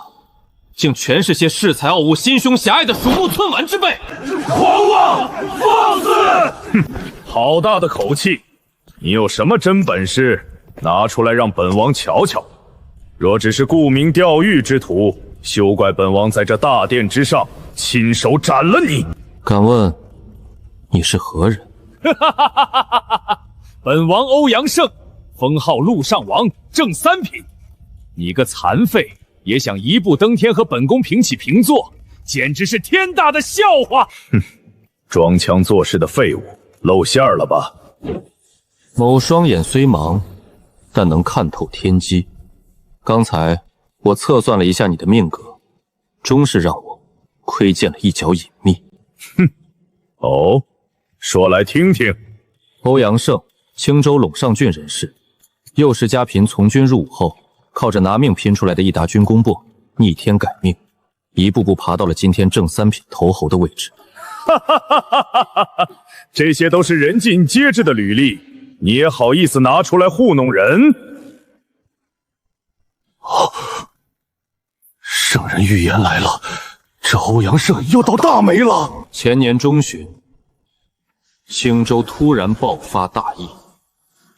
竟全是些恃才傲物、心胸狭隘的鼠目寸绾之辈！狂妄放肆！哼，好大的口气！你有什么真本事，拿出来让本王瞧瞧。若只是顾名钓誉之徒，休怪本王在这大殿之上亲手斩了你！敢问你是何人？本王欧阳胜，封号陆上王，正三品。你个残废，也想一步登天和本宫平起平坐，简直是天大的笑话！哼，装腔作势的废物，露馅了吧？某双眼虽盲，但能看透天机。刚才我测算了一下你的命格，终是让我窥见了一角隐秘。哼，哦，说来听听。欧阳胜，青州陇上郡人士，幼时家贫，从军入伍后，靠着拿命拼出来的一沓军功簿，逆天改命，一步步爬到了今天正三品头侯的位置。哈哈哈哈哈哈！这些都是人尽皆知的履历，你也好意思拿出来糊弄人？哦，圣人预言来了，这欧阳胜要倒大霉了。前年中旬，青州突然爆发大疫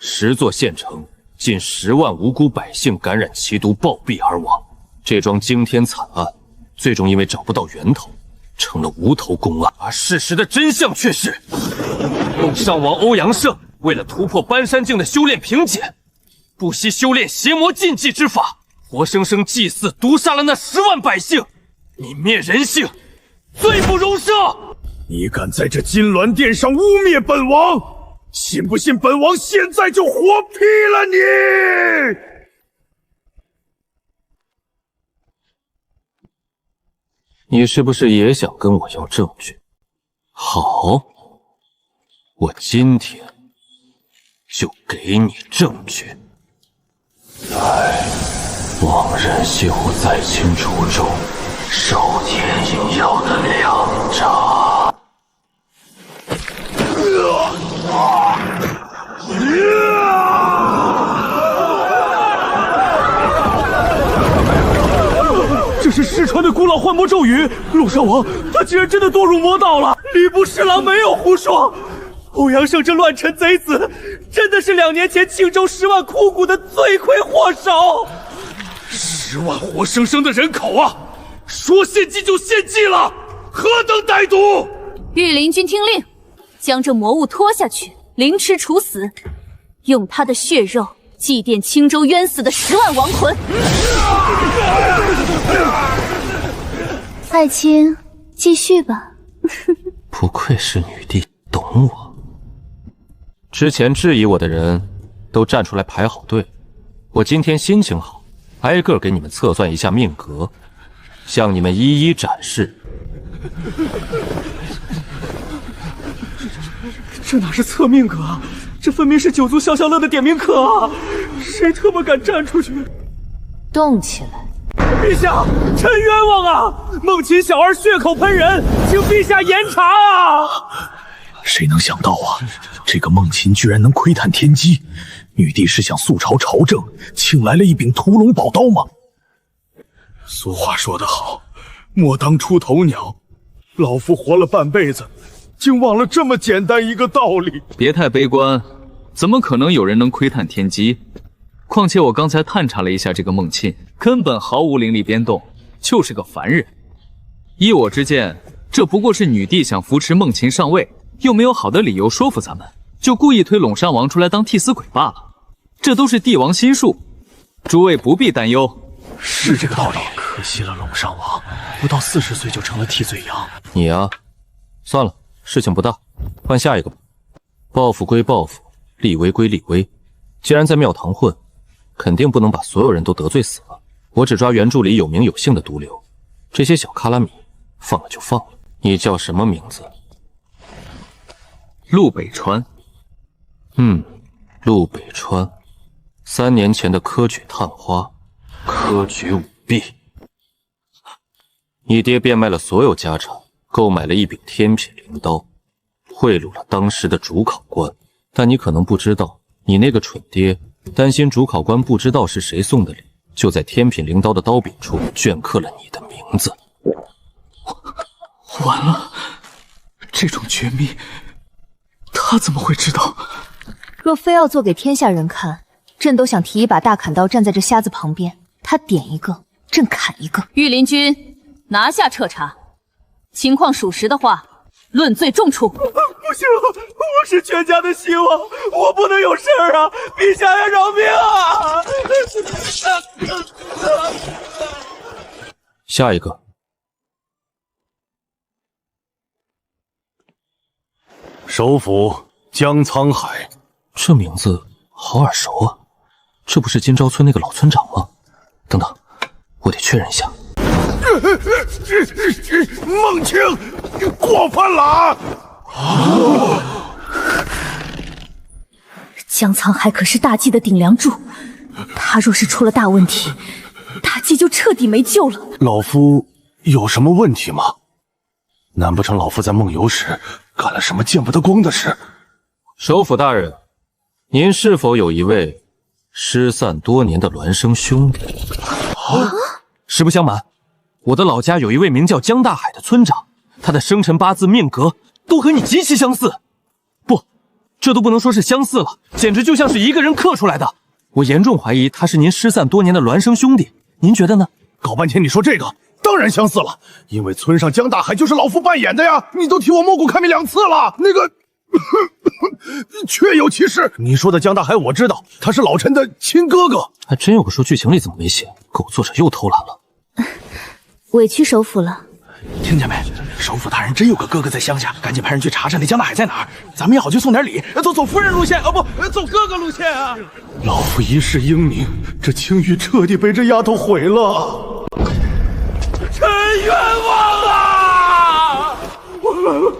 ，10座县城近10万无辜百姓感染奇毒暴毙而亡。这桩惊天惨案，最终因为找不到源头，成了无头公案。而事实的真相却是，陆上王欧阳胜为了突破搬山境的修炼瓶颈，不惜修炼邪魔禁忌之法，活生生祭祀毒杀了那10万百姓，泯灭人性，罪不容赦！你敢在这金銮殿上污蔑本王，信不信本王现在就活劈了你？你是不是也想跟我要证据？好，我今天就给你证据。来，往日休在清楚中，受天应要的良札。这是失传的古老幻魔咒语，陆上王他竟然真的堕入魔道了！礼部侍郎没有胡说，欧阳胜这乱臣贼子，真的是2年前庆州10万枯骨的罪魁祸首。10万活生生的人口啊！说献祭就献祭了，何等歹毒！御林军听令，将这魔物拖下去，凌迟处死，用他的血肉祭奠青州冤死的10万亡魂。爱卿，继续吧。不愧是女帝，懂我。之前质疑我的人都站出来排好队，我今天心情好，挨个给你们测算一下命格，向你们一一展示。这哪是测命格啊，这分明是九族消消乐的点名课啊！谁特么敢站出去？动起来！陛下，臣冤枉啊！梦琴小儿血口喷人，请陛下严查啊！谁能想到啊，这个梦琴居然能窥探天机？女帝是想速朝朝政，请来了一柄屠龙宝刀吗？俗话说得好，莫当出头鸟。老夫活了半辈子，竟忘了这么简单一个道理。别太悲观，怎么可能有人能窥探天机？况且我刚才探查了一下这个孟沁，根本毫无灵力变动，就是个凡人。依我之见，这不过是女帝想扶持孟沁上位，又没有好的理由说服咱们，就故意推陇山王出来当替死鬼罢了。这都是帝王心术，诸位不必担忧。是这个道理。可惜了陇上王，不到40岁就成了替罪羊。你啊，算了，事情不大，换下一个吧。报复归报复，立威归立威，既然在庙堂混，肯定不能把所有人都得罪死了。我只抓原著里有名有姓的毒瘤，这些小卡拉米放了就放了。你叫什么名字？陆北川。陆北川，3年前的科举探花，科举舞弊。你爹变卖了所有家产，购买了一柄天品灵刀，贿赂了当时的主考官。但你可能不知道，你那个蠢爹担心主考官不知道是谁送的礼，就在天品灵刀的刀柄处镌刻了你的名字。完了，这种绝密，他怎么会知道？若非要做给天下人看，朕都想提一把大砍刀站在这瞎子旁边，他点一个，朕砍一个。御林军，拿下彻查，情况属实的话，论罪重处。不行，我是全家的希望，我不能有事儿啊！陛下要饶命啊！下一个。首府江沧海。这名字好耳熟啊，这不是金朝村那个老村长吗？等等，我得确认一下。孟青，你过分了！江沧海可是大计的顶梁柱，他若是出了大问题，大计就彻底没救了。老夫有什么问题吗？难不成老夫在梦游时干了什么见不得光的事？首府大人，您是否有一位失散多年的孪生兄弟？实不相瞒，我的老家有一位名叫江大海的村长，他的生辰八字命格都和你极其相似。不，这都不能说是相似了，简直就像是一个人刻出来的。我严重怀疑他是您失散多年的孪生兄弟，您觉得呢？搞半天你说这个，当然相似了，因为村上江大海就是老夫扮演的呀！你都替我摸骨看病2次了，那个确有其事。你说的江大海我知道，他是老陈的亲哥哥。还真有个说剧情里怎么没写，狗作者又偷懒了。委屈首府了。听见没？首府大人真有个哥哥在乡下，赶紧派人去查查那江大海在哪儿，咱们也好去送点礼，走夫人路线，不，走哥哥路线啊！老夫一世英名，这青玉彻底被这丫头毁了。臣冤枉啊！完了，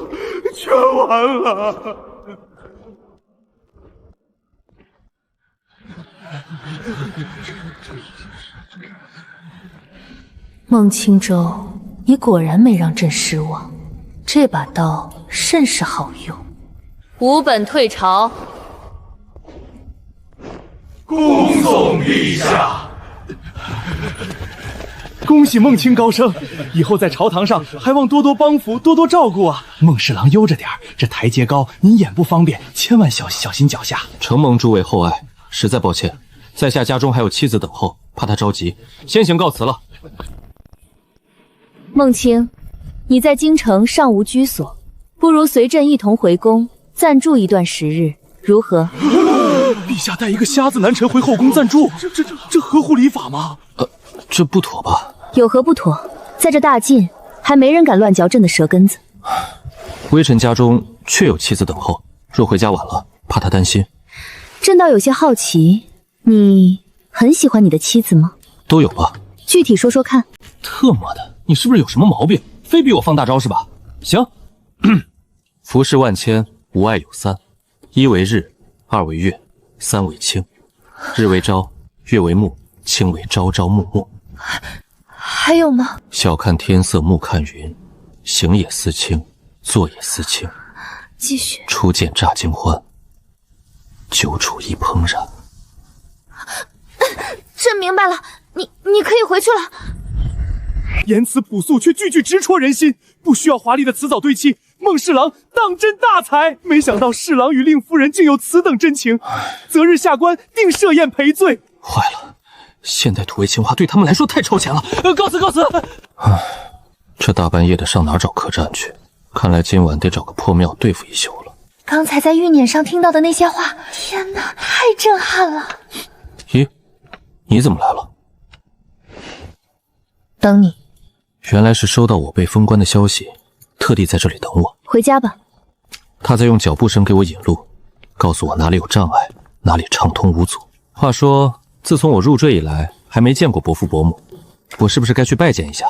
全完了。孟青州，你果然没让朕失望，这把刀甚是好用。吾本退朝。恭送陛下。恭喜孟青高升，以后在朝堂上还望多多帮扶，多多照顾啊！孟侍郎悠着点，这台阶高，您眼不方便，千万小心脚下。承蒙诸位厚爱，实在抱歉，在下家中还有妻子等候，怕他着急，先行告辞了。孟青，你在京城尚无居所，不如随朕一同回宫暂住一段时日，如何？陛下带一个瞎子男臣回后宫暂住，这合乎礼法吗？这不妥吧？有何不妥？在这大晋，还没人敢乱嚼朕的舌根子。微臣家中确有妻子等候，若回家晚了，怕他担心。朕倒有些好奇，你很喜欢你的妻子吗？都有吧。具体说说看。特么的，你是不是有什么毛病？非逼我放大招是吧？行。服饰万千，无碍有3：一为日，2为月，3为清。日为朝，月为暮，清为朝朝暮暮。还有吗？晓看天色，暮看云，行也思亲，坐也思亲。继续。初见乍惊欢，久处亦怦然。朕明白了，你可以回去了。言辞朴素却句句直戳人心，不需要华丽的辞藻对泣。孟侍郎当真大才，没想到侍郎与令夫人竟有此等真情，择日下官定设宴赔罪。坏了，现代土味情话对他们来说太超前了。告辞。这大半夜的上哪儿找客栈去？看来今晚得找个破庙对付一宿了。刚才在御辇上听到的那些话，天哪，太震撼了。咦，你怎么来了？等你。原来是收到我被封官的消息，特地在这里等我。回家吧。他在用脚步声给我引路，告诉我哪里有障碍，哪里畅通无阻。话说，自从我入赘以来，还没见过伯父伯母，我是不是该去拜见一下？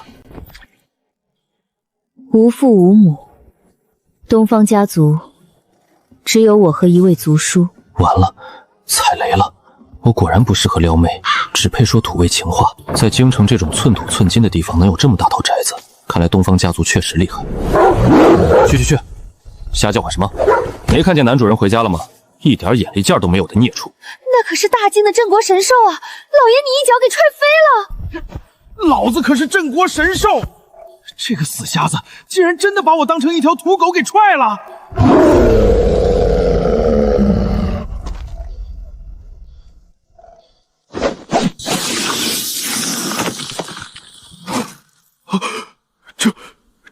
无父无母，东方家族只有我和一位族叔。完了，踩雷了！我果然不适合撩妹，只配说土味情话。在京城这种寸土寸金的地方，能有这么大套宅子，看来东方家族确实厉害。去，瞎叫唤什么？没看见男主人回家了吗？一点眼力劲儿都没有的孽畜！那可是大晋的镇国神兽啊！老爷，你一脚给踹飞了！老子可是镇国神兽，这个死瞎子竟然真的把我当成一条土狗给踹了！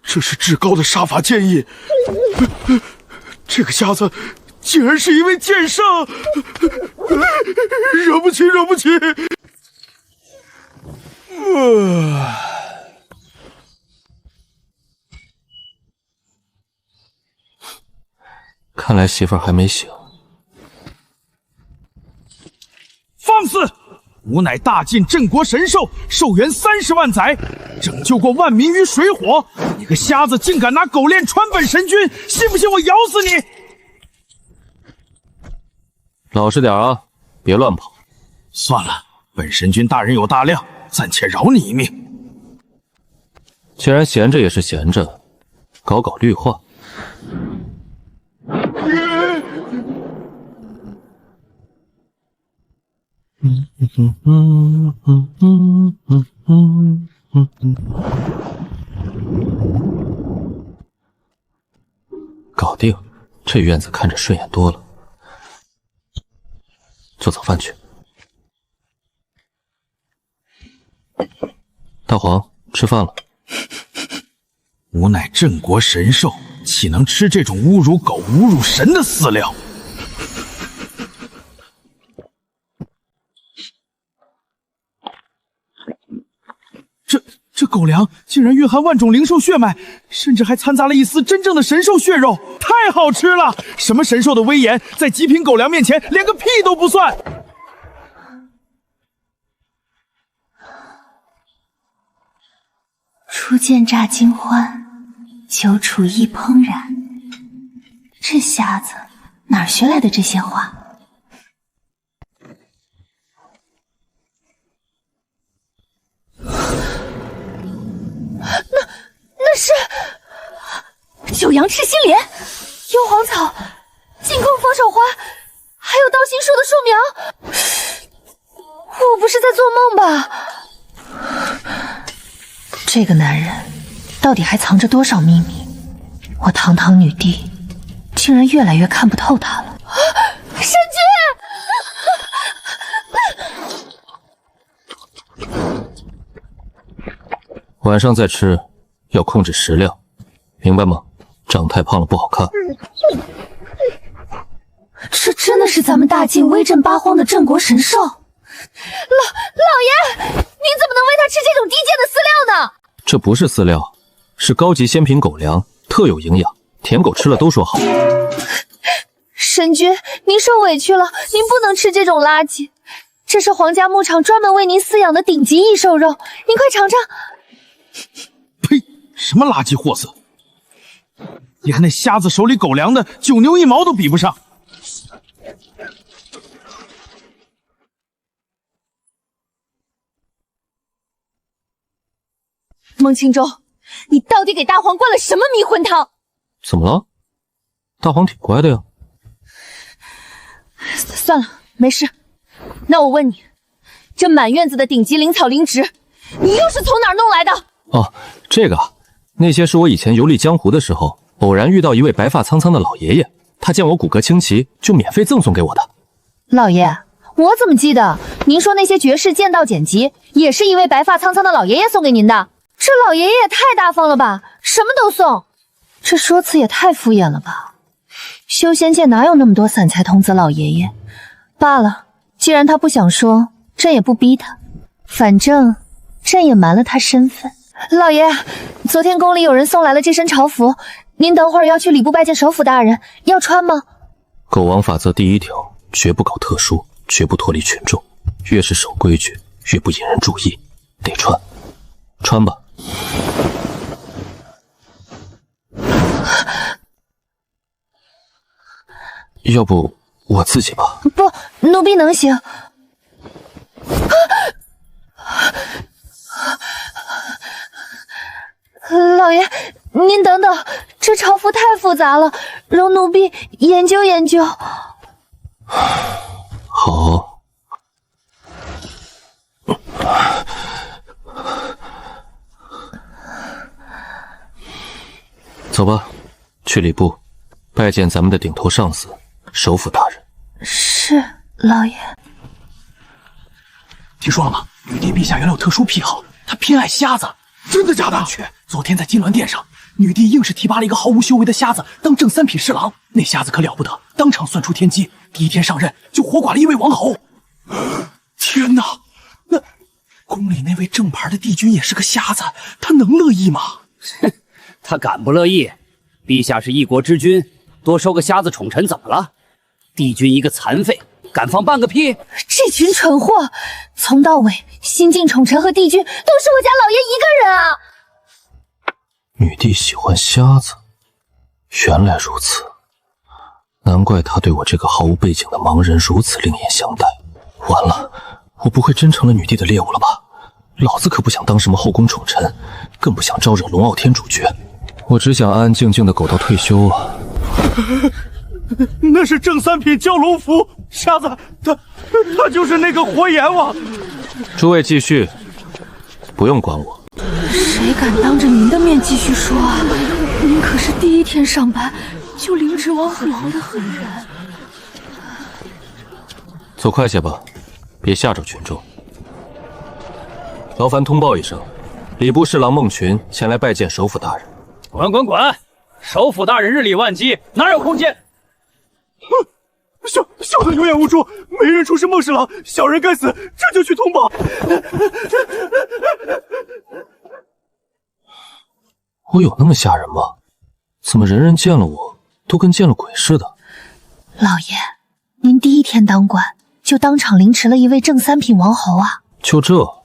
这是至高的杀伐剑意，这个瞎子竟然是一位剑圣，惹不起！看来媳妇儿还没醒。放肆！吾乃大晋镇国神兽，寿元30万载，拯救过万民于水火。你个瞎子，竟敢拿狗链穿本神君，信不信我咬死你？老实点啊，别乱跑。算了，本神君大人有大量，暂且饶你一命。既然闲着也是闲着，搞绿化。搞定，这院子看着顺眼多了。做早饭去。大黄，吃饭了。吾乃镇国神兽，岂能吃这种侮辱狗、侮辱神的饲料？这狗粮竟然蕴含万种灵兽血脉，甚至还掺杂了一丝真正的神兽血肉，太好吃了！什么神兽的威严，在极品狗粮面前连个屁都不算。初见乍惊欢，久处亦怦然。这瞎子哪儿学来的这些话？那是九阳赤心莲、幽黄草、进贡佛手花，还有道心树的树苗。我不是在做梦吧？这个男人到底还藏着多少秘密？我堂堂女帝，竟然越来越看不透他了。神君，晚上再吃，要控制食量，明白吗？长太胖了不好看。这真的是咱们大晋威震八荒的镇国神兽？老爷，您怎么能喂他吃这种低贱的饲料呢？这不是饲料，是高级鲜品狗粮，特有营养，舔狗吃了都说好。神君，您受委屈了，您不能吃这种垃圾。这是皇家牧场专门为您饲养的顶级异兽肉，您快尝尝。呸！什么垃圾货色！你看那瞎子手里狗粮的9牛1毛都比不上。孟青州，你到底给大黄灌了什么迷魂汤？怎么了？大黄挺乖的呀。算了，没事。那我问你，这满院子的顶级灵草灵植，你又是从哪儿弄来的？哦，这个啊，那些是我以前游历江湖的时候，偶然遇到一位白发苍苍的老爷爷，他见我骨骼清奇，就免费赠送给我的。老爷，我怎么记得您说那些绝世剑道典籍，也是一位白发苍苍的老爷爷送给您的？这老爷爷也太大方了吧，什么都送，这说辞也太敷衍了吧。修仙界哪有那么多散财童子老爷爷？罢了，既然他不想说，朕也不逼他，反正朕也瞒了他身份。老爷，昨天宫里有人送来了这身朝服，您等会儿要去礼部拜见首府大人，要穿吗？狗王法则第1条，绝不搞特殊，绝不脱离群众。越是守规矩，越不引人注意。得穿，穿吧。要不我自己吧？不，奴婢能行。老爷，您等等，这朝服太复杂了，容奴婢研究研究。好。走吧，去礼部拜见咱们的顶头上司首辅大人。是，老爷。听说了吗？女帝陛下原来有特殊癖好，她偏爱瞎子。真的假的？昨天在金銮殿上，女帝硬是提拔了一个毫无修为的瞎子当正三品侍郎。那瞎子可了不得，当场算出天机，第一天上任就活剐了一位王侯。天哪！那宫里那位正牌的帝君也是个瞎子，他能乐意吗？哼，他敢不乐意？陛下是一国之君，多收个瞎子宠臣怎么了？帝君一个残废，敢放半个屁？这群蠢货，从到尾新晋宠臣和帝君都是我家老爷一个人啊！女帝喜欢瞎子，原来如此，难怪她对我这个毫无背景的盲人如此另眼相待。完了，我不会真成了女帝的猎物了吧？老子可不想当什么后宫宠臣，更不想招惹龙傲天主角。我只想安安静静的苟到退休啊！那是正三品蛟龙符，瞎子，他就是那个活阎王。诸位继续，不用管我。谁敢当着您的面继续说啊？您可是第一天上班就领旨王府牢的狠人。走快些吧，别吓着群众。劳烦通报一声，礼部侍郎孟群前来拜见首辅大人。滚！首辅大人日理万机，哪有空间？小的有眼无珠，没认出是孟侍郎，小人该死，这就去通报。我有那么吓人吗？怎么人人见了我都跟见了鬼似的？老爷，您第一天当官就当场凌迟了一位正三品王侯啊！就这，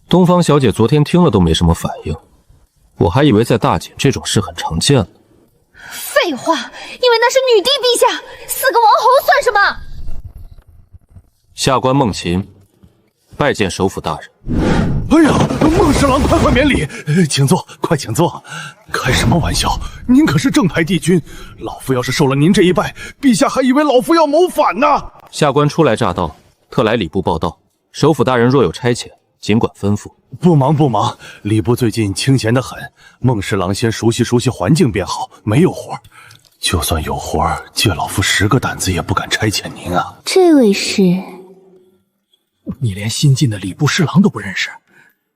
东方小姐昨天听了都没什么反应，我还以为在大典这种事很常见呢。废话，因为那是女帝陛下，死个王侯算什么？下官孟琴拜见首辅大人。哎呀，孟侍郎，快免礼，请坐，快请坐。开什么玩笑？您可是正牌帝君，老夫要是受了您这一拜，陛下还以为老夫要谋反呢。下官初来乍到，特来礼部报道，首辅大人若有差遣，尽管吩咐。不忙，礼部最近清闲得很，孟侍郎先熟悉环境便好，没有活。就算有活，借老夫10个胆子也不敢差遣您啊。这位是？你连新进的礼部侍郎都不认识？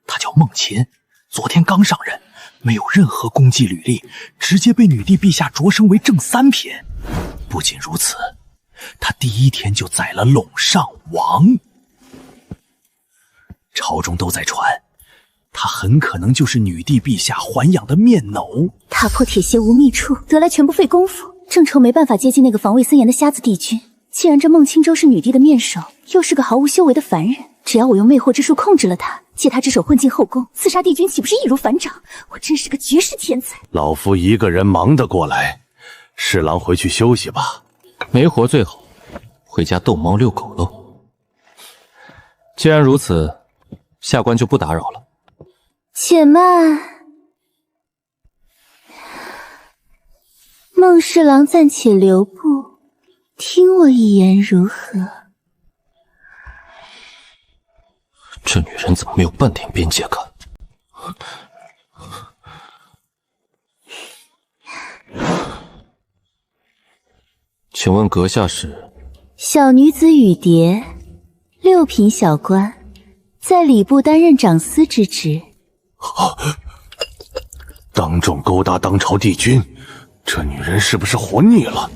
他叫孟琴，昨天刚上任，没有任何功绩履历，直接被女帝陛下擢升为正三品。不仅如此，他第一天就宰了陇上王。朝中都在传，他很可能就是女帝陛下豢养的面蝼。踏破铁鞋无觅处，得来全不费功夫。正愁没办法接近那个防卫森严的瞎子帝君。既然这孟青舟是女帝的面首，又是个毫无修为的凡人，只要我用魅惑之术控制了他，借他之手混进后宫，刺杀帝君岂不是易如反掌？我真是个绝世天才。老夫一个人忙得过来，侍郎回去休息吧。没活最好，回家逗猫遛狗喽。既然如此，下官就不打扰了。且慢，孟侍郎暂且留步，听我一言如何？这女人怎么没有半点边界感？请问阁下是？小女子雨蝶，6品小官，在礼部担任长司之职。当众勾搭当朝帝君，这女人是不是活腻了？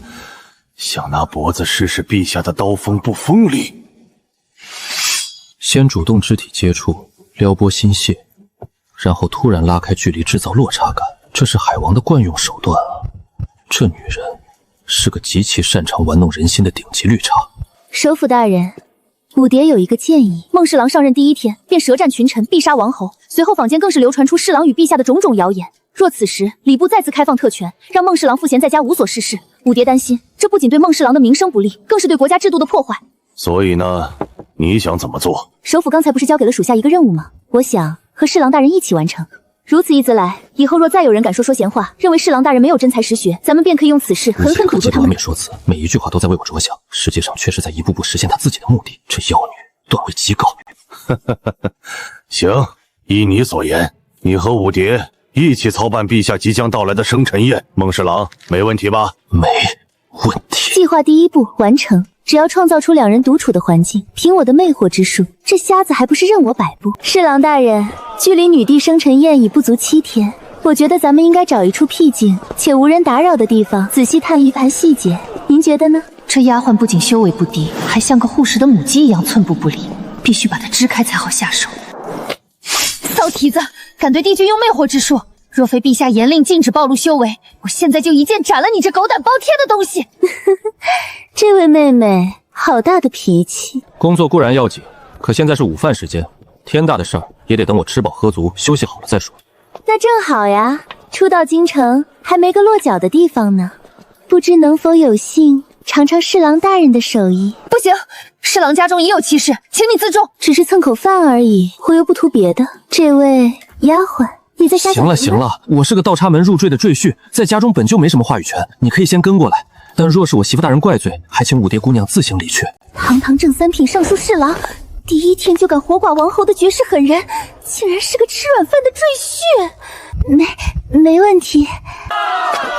想拿脖子试试陛下的刀锋不锋利？先主动肢体接触，撩拨心泄，然后突然拉开距离，制造落差感，这是海王的惯用手段啊！这女人是个极其擅长玩弄人心的顶级绿茶。首辅大人，武蝶有一个建议。孟侍郎上任第一天便舌战群臣，必杀王侯，随后坊间更是流传出侍郎与陛下的种种谣言。若此时礼部再次开放特权，让孟侍郎赋闲在家无所事事，武蝶担心，这不仅对孟侍郎的名声不利，更是对国家制度的破坏。所以呢，你想怎么做？首辅刚才不是交给了属下一个任务吗？我想和侍郎大人一起完成。如此一则来，以后若再有人敢说闲话，认为侍郎大人没有真才实学，咱们便可以用此事狠狠堵住他们。王冕说辞，每一句话都在为我着想，实际上却是在一步步实现他自己的目的。这妖女段位极高。行，依你所言，你和武蝶一起操办陛下即将到来的生辰宴。孟侍郎，没问题吧？没问题。计划第一步完成。只要创造出两人独处的环境，凭我的魅惑之术，这瞎子还不是任我摆布？侍郎大人，距离女帝生辰宴已不足7天，我觉得咱们应该找一处僻静且无人打扰的地方，仔细探一盘细节。您觉得呢？这丫鬟不仅修为不低，还像个护食的母鸡一样寸步不离，必须把她支开才好下手。骚蹄子，敢对帝君用魅惑之术？若非陛下严令禁止暴露修为，我现在就一剑斩了你这狗胆包天的东西！这位妹妹，好大的脾气。工作固然要紧，可现在是午饭时间，天大的事儿也得等我吃饱喝足、休息好了再说。那正好呀，初到京城，还没个落脚的地方呢，不知能否有幸尝尝侍郎大人的手艺？不行，侍郎家中已有妻室，请你自重。只是蹭口饭而已，我又不图别的。这位丫鬟，你在瞎讲行了，我是个倒插门入赘的赘婿，在家中本就没什么话语权，你可以先跟过来。但若是我媳妇大人怪罪，还请武蝶姑娘自行离去。堂堂正三品尚书侍郎，第一天就敢活剐王侯的绝世狠人，竟然是个吃软饭的赘婿。没问题。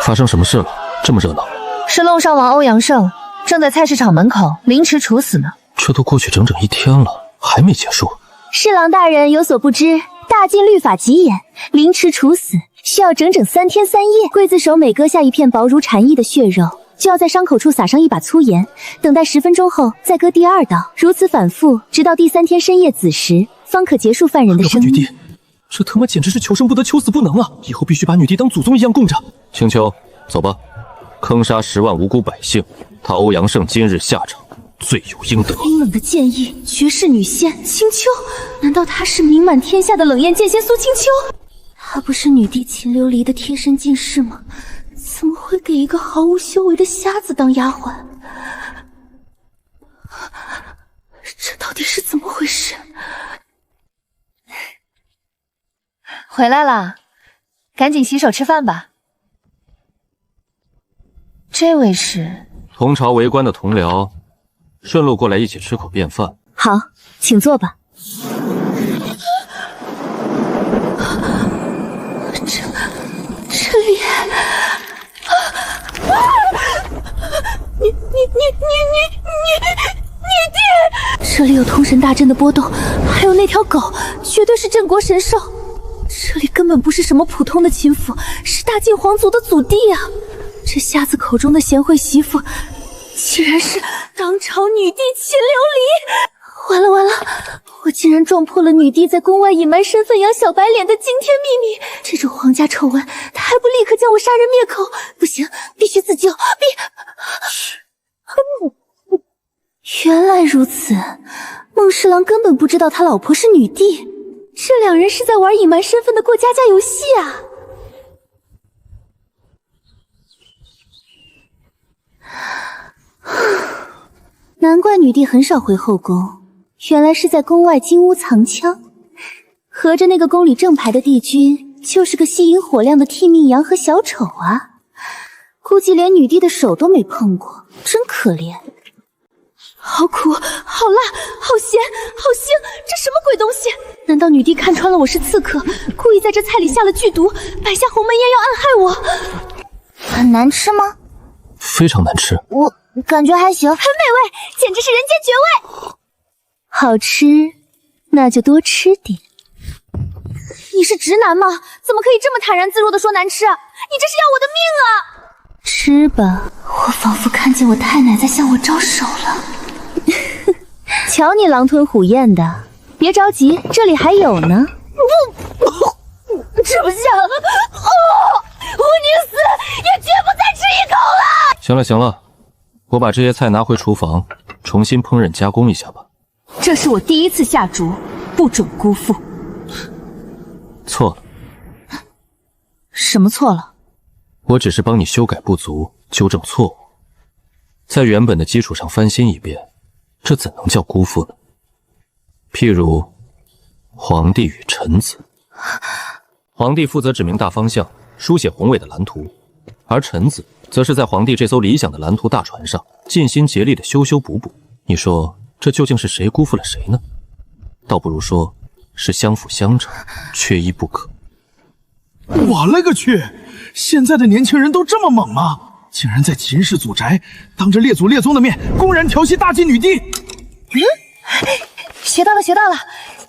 发生什么事了？这么热闹？是弄上王欧阳胜正在菜市场门口凌迟处死呢。这都过去整整1天了，还没结束。侍郎大人有所不知，大晋律法极严，凌迟处死需要整整3天3夜。刽子手每割下一片薄如蝉翼的血肉，就要在伤口处撒上一把粗盐，等待10分钟后再割第2刀，如此反复，直到第3天深夜子时，方可结束犯人的生命。女帝，这他妈简直是求生不得，求死不能啊！以后必须把女帝当祖宗一样供着。青丘，走吧，坑杀10万无辜百姓，他欧阳胜今日下场罪有应得。冰冷的剑意，绝世女仙青丘，难道她是名满天下的冷艳剑仙苏青丘？她不是女帝秦琉璃的贴身近侍吗？怎么会给一个毫无修为的瞎子当丫鬟？这到底是怎么回事？回来啦，赶紧洗手吃饭吧。这位是同朝为官的同僚，顺路过来一起吃口便饭。好，请坐吧。这里，你弟！这里有通神大阵的波动，还有那条狗，绝对是镇国神兽。这里根本不是什么普通的秦府，是大晋皇族的祖地啊！这瞎子口中的贤惠媳妇，竟然是当朝女帝秦琉璃！完了，我竟然撞破了女帝在宫外隐瞒身份养小白脸的惊天秘密！这种皇家丑闻，她还不立刻将我杀人灭口？不行，必须自救！原来如此，孟侍郎根本不知道他老婆是女帝，这两人是在玩隐瞒身份的过家家游戏啊！难怪女帝很少回后宫，原来是在宫外金屋藏枪。合着那个宫里正牌的帝君就是个吸引火量的替命羊和小丑啊！估计连女帝的手都没碰过，真可怜。好苦，好辣，好咸，好腥，这什么鬼东西？难道女帝看穿了我是刺客，故意在这菜里下了剧毒，摆下鸿门宴要暗害我？很难吃吗？非常难吃。我感觉还行，很美味，简直是人间绝味。好吃，那就多吃点。你是直男吗？怎么可以这么坦然自若的说难吃？你这是要我的命啊！吃吧，我仿佛看见我太奶在向我招手了。瞧你狼吞虎咽的，别着急，这里还有呢。吃不下了，我宁死也绝不再吃一口了。行了行了，我把这些菜拿回厨房，重新烹饪加工一下吧。这是我第一次下厨，不准辜负。错了。什么错了？我只是帮你修改不足，纠正错误，在原本的基础上翻新一遍，这怎能叫辜负呢？譬如皇帝与臣子，皇帝负责指明大方向，书写宏伟的蓝图，而臣子则是在皇帝这艘理想的蓝图大船上尽心竭力的修修补补。你说这究竟是谁辜负了谁呢？倒不如说是相辅相成，缺一不可。我勒个去！现在的年轻人都这么猛吗？竟然在秦氏祖宅当着列祖列宗的面公然调戏大晋女帝！学到了，学到了！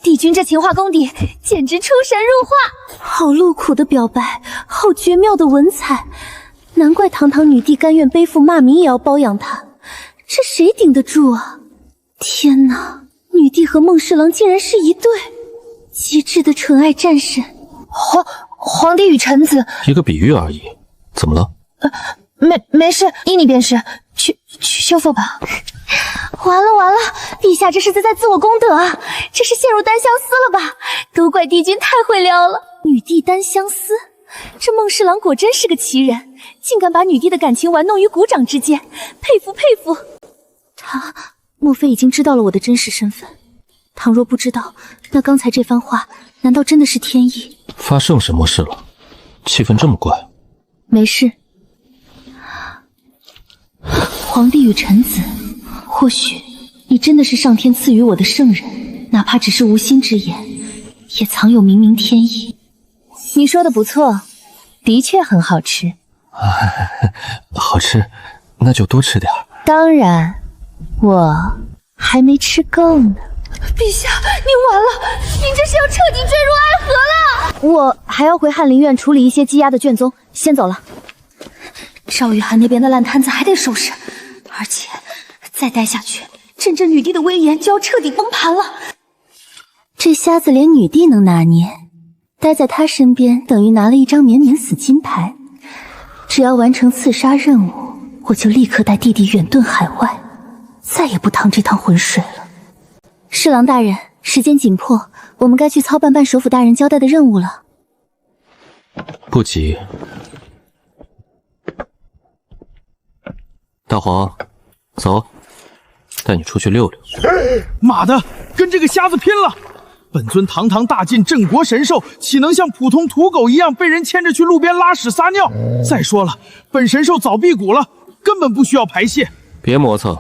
帝君这情话功底简直出神入化，好露苦的表白，好绝妙的文采，难怪堂堂女帝甘愿背负骂名也要包养他，这谁顶得住啊？天哪，女帝和孟侍郎竟然是一对，极致的纯爱战神。皇帝与臣子，一个比喻而已，怎么了？没事，依你便是。去修复吧。完了，陛下这是在自我功德啊！这是陷入单相思了吧？都怪帝君太会撩了，女帝单相思，这孟侍郎果真是个奇人，竟敢把女帝的感情玩弄于股掌之间，佩服佩服。他莫非已经知道了我的真实身份？倘若不知道，那刚才这番话难道真的是天意？发生什么事了？气氛这么怪。没事。皇帝与臣子，或许你真的是上天赐予我的圣人，哪怕只是无心之言，也藏有冥冥天意。你说的不错，的确很好吃。好吃，那就多吃点。当然，我还没吃够呢。陛下，您完了，您这是要彻底坠入爱河了。我还要回翰林院处理一些积压的卷宗，先走了。赵雨涵那边的烂摊子还得收拾，而且再待下去，朕这女帝的威严就要彻底崩盘了。这瞎子连女帝能拿捏，待在他身边等于拿了一张免死金牌。只要完成刺杀任务，我就立刻带弟弟远遁海外，再也不趟这趟浑水了。侍郎大人，时间紧迫，我们该去操办首府大人交代的任务了。不急。大黄，走，带你出去溜溜。妈的，跟这个瞎子拼了！本尊堂堂大晋镇国神兽，岂能像普通土狗一样被人牵着去路边拉屎撒尿？再说了，本神兽早辟谷了，根本不需要排泄。别磨蹭，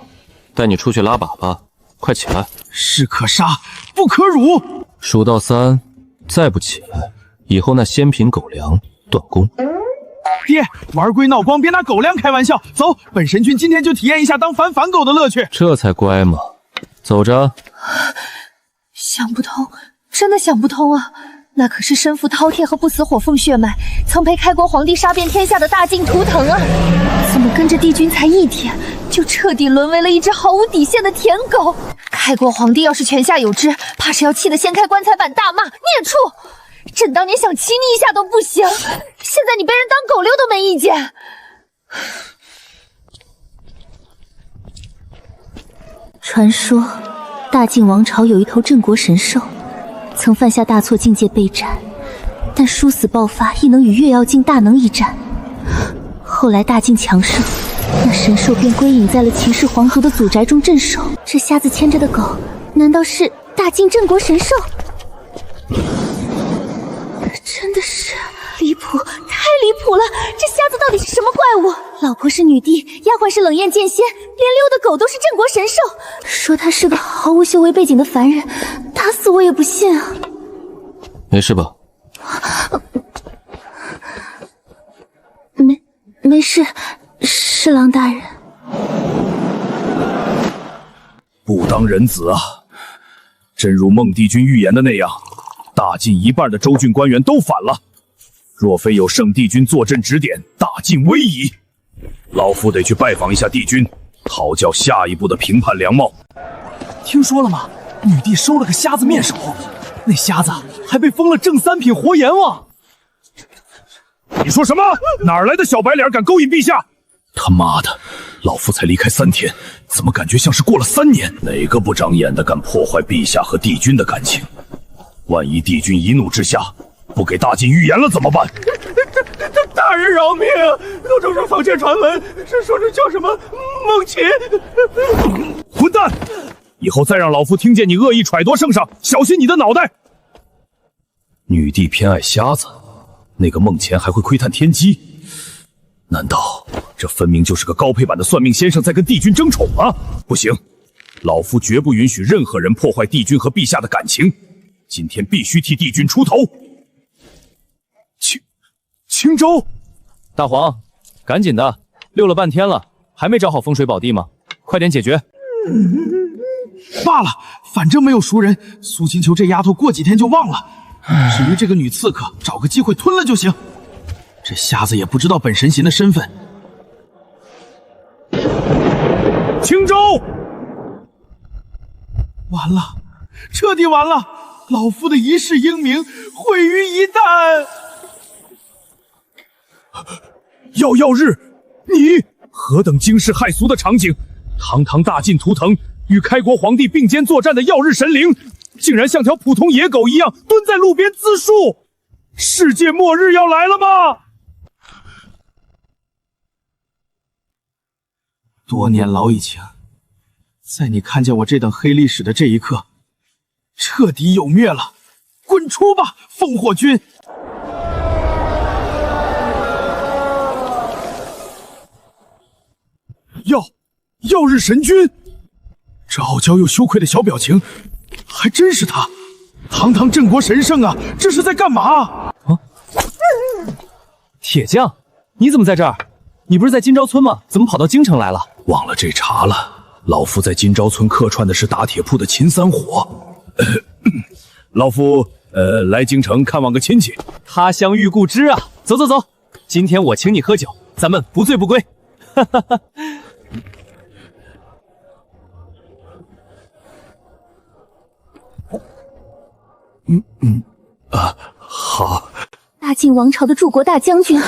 带你出去拉粑粑，快起来！士可杀，不可辱。数到3，再不起来，以后那鲜品狗粮断供。爹，玩归闹光，别拿狗粮开玩笑。走，本神君今天就体验一下当反狗的乐趣。这才乖嘛，走着。想不通，真的想不通啊！那可是身负饕餮和不死火凤血脉，曾陪开国皇帝杀遍天下的大晋图腾啊！怎么跟着帝君才1天，就彻底沦为了一只毫无底线的舔狗？开国皇帝要是泉下有知，怕是要气得掀开棺材板大骂：孽畜！朕当年想骑你一下都不行，现在你被人当狗遛都没意见。传说大晋王朝有一头镇国神兽，曾犯下大错境界被斩，但殊死爆发亦能与月妖精大能一战。后来大晋强盛，那神兽便归隐在了秦氏皇族的祖宅中镇守。这瞎子牵着的狗，难道是大晋镇国神兽？真的是离谱，太离谱了！这瞎子到底是什么怪物？老婆是女帝，丫鬟是冷艳剑仙，连溜的狗都是镇国神兽。说他是个毫无修为背景的凡人，打死我也不信啊！没事吧？没事，侍郎大人。不当人子啊！真如孟帝君预言的那样，大晋一半的州郡官员都反了。若非有圣帝君坐镇指点，大晋危矣。老夫得去拜访一下帝君，讨教下一步的评判良貌。听说了吗？女帝收了个瞎子面首，那瞎子还被封了正3品活阎王。你说什么？哪儿来的小白脸敢勾引陛下？他妈的，老夫才离开3天，怎么感觉像是过了3年？哪个不长眼的敢破坏陛下和帝君的感情？万一帝君一怒之下不给大晋预言了怎么办？大人饶命！陆州说坊间传闻是说这叫什么孟琴。混蛋！以后再让老夫听见你恶意揣度圣上，小心你的脑袋！女帝偏爱瞎子，那个孟乾还会窥探天机，难道这分明就是个高配版的算命先生在跟帝君争宠吗？不行，老夫绝不允许任何人破坏帝君和陛下的感情，今天必须替帝君出头。青州，大黄，赶紧的，溜了半天了，还没找好风水宝地吗？快点解决！罢了，反正没有熟人，苏青秋这丫头过几天就忘了。至于这个女刺客，找个机会吞了就行。这瞎子也不知道本神行的身份。青州，完了，彻底完了！老夫的一世英名毁于一旦。耀日，你何等惊世骇俗的场景！堂堂大晋图腾与开国皇帝并肩作战的耀日神灵，竟然像条普通野狗一样蹲在路边自述。世界末日要来了吗？多年老以前，在你看见我这等黑历史的这一刻，彻底有灭了！滚出吧，烽火军！耀日神君，这傲娇又羞愧的小表情，还真是他！堂堂镇国神圣啊，这是在干嘛？铁匠，你怎么在这儿？你不是在金朝村吗？怎么跑到京城来了？忘了这茬了。老夫在金朝村客串的是打铁铺的秦三火。老夫来京城看望个亲戚。他乡遇故知啊！走走走，今天我请你喝酒，咱们不醉不归。哈哈哈。好。大晋王朝的柱国大将军，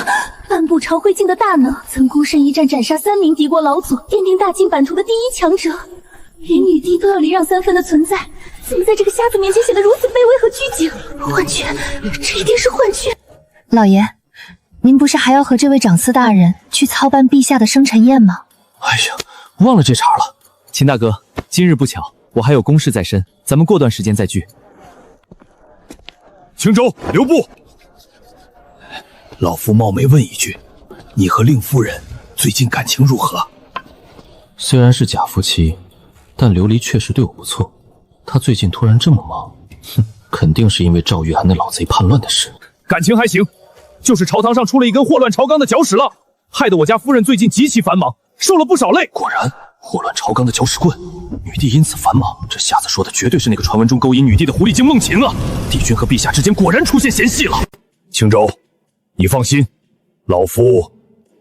颁布朝会境的大能，曾孤身一战斩杀3名敌国老祖，奠定大晋版图的第1强者，连女帝都要礼让3分的存在，怎么在这个瞎子面前显得如此卑微和拘谨？幻觉，这一定是幻觉。老爷，您不是还要和这位长司大人去操办陛下的生辰宴吗？哎呀，忘了这茬了。秦大哥，今日不巧，我还有公事在身，咱们过段时间再聚。青州，留步！老夫冒昧问一句，你和令夫人最近感情如何？虽然是假夫妻，但琉璃确实对我不错。她最近突然这么忙，肯定是因为赵玉涵那老贼叛乱的事。感情还行，就是朝堂上出了一根祸乱朝纲的搅屎了，害得我家夫人最近极其繁忙，受了不少累。果然，祸乱朝纲的搅屎棍，女帝因此繁忙。这瞎子说的绝对是那个传闻中勾引女帝的狐狸精孟琴啊！帝君和陛下之间果然出现嫌隙了。青州，你放心，老夫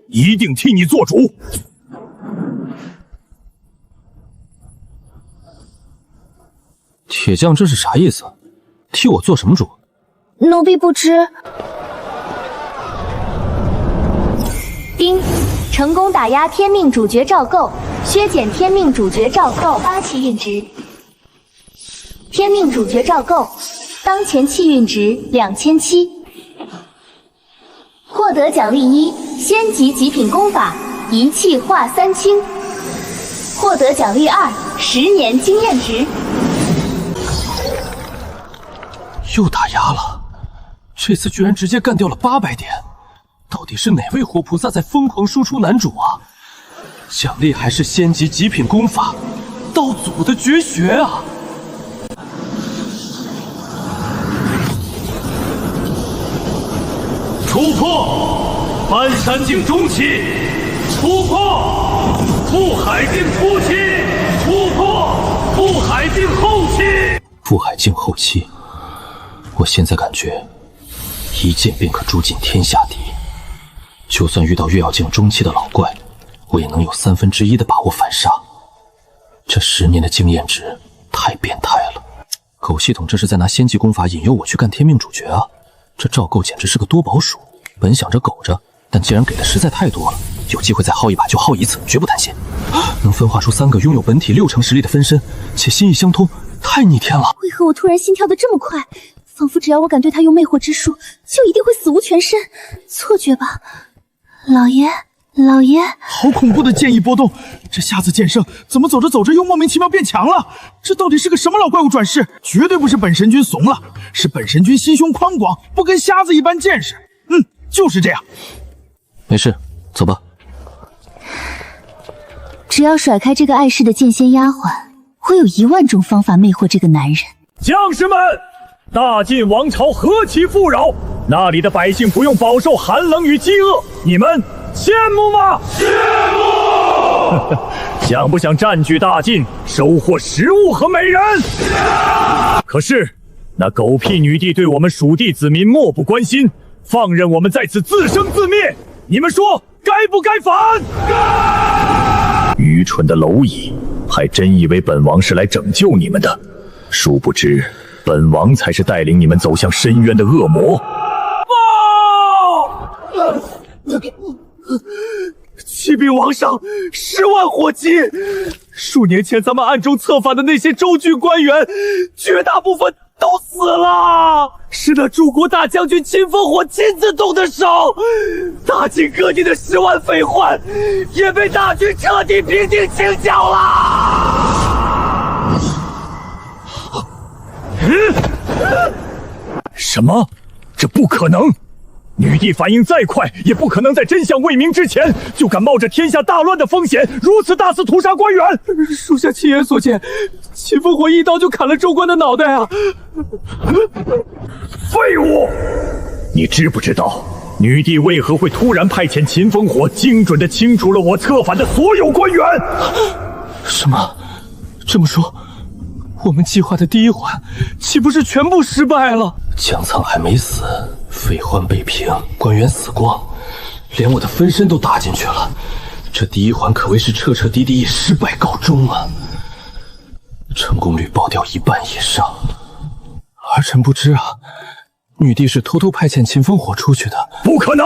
一定替你做主。铁匠这是啥意思？替我做什么主？奴婢不知。丁，成功打压天命主角赵构，削减天命主角赵构8气运值。天命主角赵构，当前气运值2700。获得奖励1，仙级极品功法一气化三清。获得奖励2，10年经验值。又打压了，这次居然直接干掉了800点，到底是哪位活菩萨在疯狂输出男主啊？奖励还是仙级极品功法，道祖的绝学啊！突破半山境中期，突破覆海境初期，突破覆海境后期。覆海境后期，我现在感觉一剑便可诛尽天下敌，就算遇到月曜境中期的老怪，我也能有1/3的把握反杀。这10年的经验值太变态了，狗系统这是在拿仙级功法引诱我去干天命主角啊！这赵构简直是个多宝鼠，本想着苟着，但既然给的实在太多了，有机会再薅一把就薅一次，绝不贪心。能分化出3个拥有本体6成实力的分身，且心意相通，太逆天了。为何我突然心跳得这么快？仿佛只要我敢对他用魅惑之术，就一定会死无全身。错觉吧？老爷，老爷，好恐怖的剑意波动！这瞎子剑圣怎么走着走着又莫名其妙变强了？这到底是个什么老怪物转世？绝对不是本神君怂了，是本神君心胸宽广，不跟瞎子一般见识。就是这样。没事，走吧。只要甩开这个碍事的剑仙丫鬟，我有1万种方法魅惑这个男人。将士们，大晋王朝何其富饶，那里的百姓不用饱受寒冷与饥饿，你们羡慕吗？羡慕！想不想占据大晋，收获食物和美人？可是那狗屁女帝对我们蜀地子民漠不关心，放任我们在此自生自灭，你们说该不该反？愚蠢的蝼蚁，还真以为本王是来拯救你们的，殊不知本王才是带领你们走向深渊的恶魔。启禀王上，10万火急！数年前咱们暗中策反的那些州郡官员，绝大部分都死了，是那诸国大将军秦烽火亲自动的手。大晋各地的10万匪患，也被大军彻底平定清剿了。什么？这不可能！女帝反应再快，也不可能在真相未明之前，就敢冒着天下大乱的风险，如此大肆屠杀官员。属下亲眼所见，秦烽火一刀就砍了州官的脑袋啊！废物！你知不知道，女帝为何会突然派遣秦烽火，精准地清除了我策反的所有官员？什么？这么说，我们计划的第1环，岂不是全部失败了？江苍还没死，废患被平，官员死光，连我的分身都搭进去了。这第1环可谓是彻彻底底以失败告终啊！成功率爆掉1半以上。儿臣不知啊，女帝是偷偷派遣秦烽火出去的。不可能！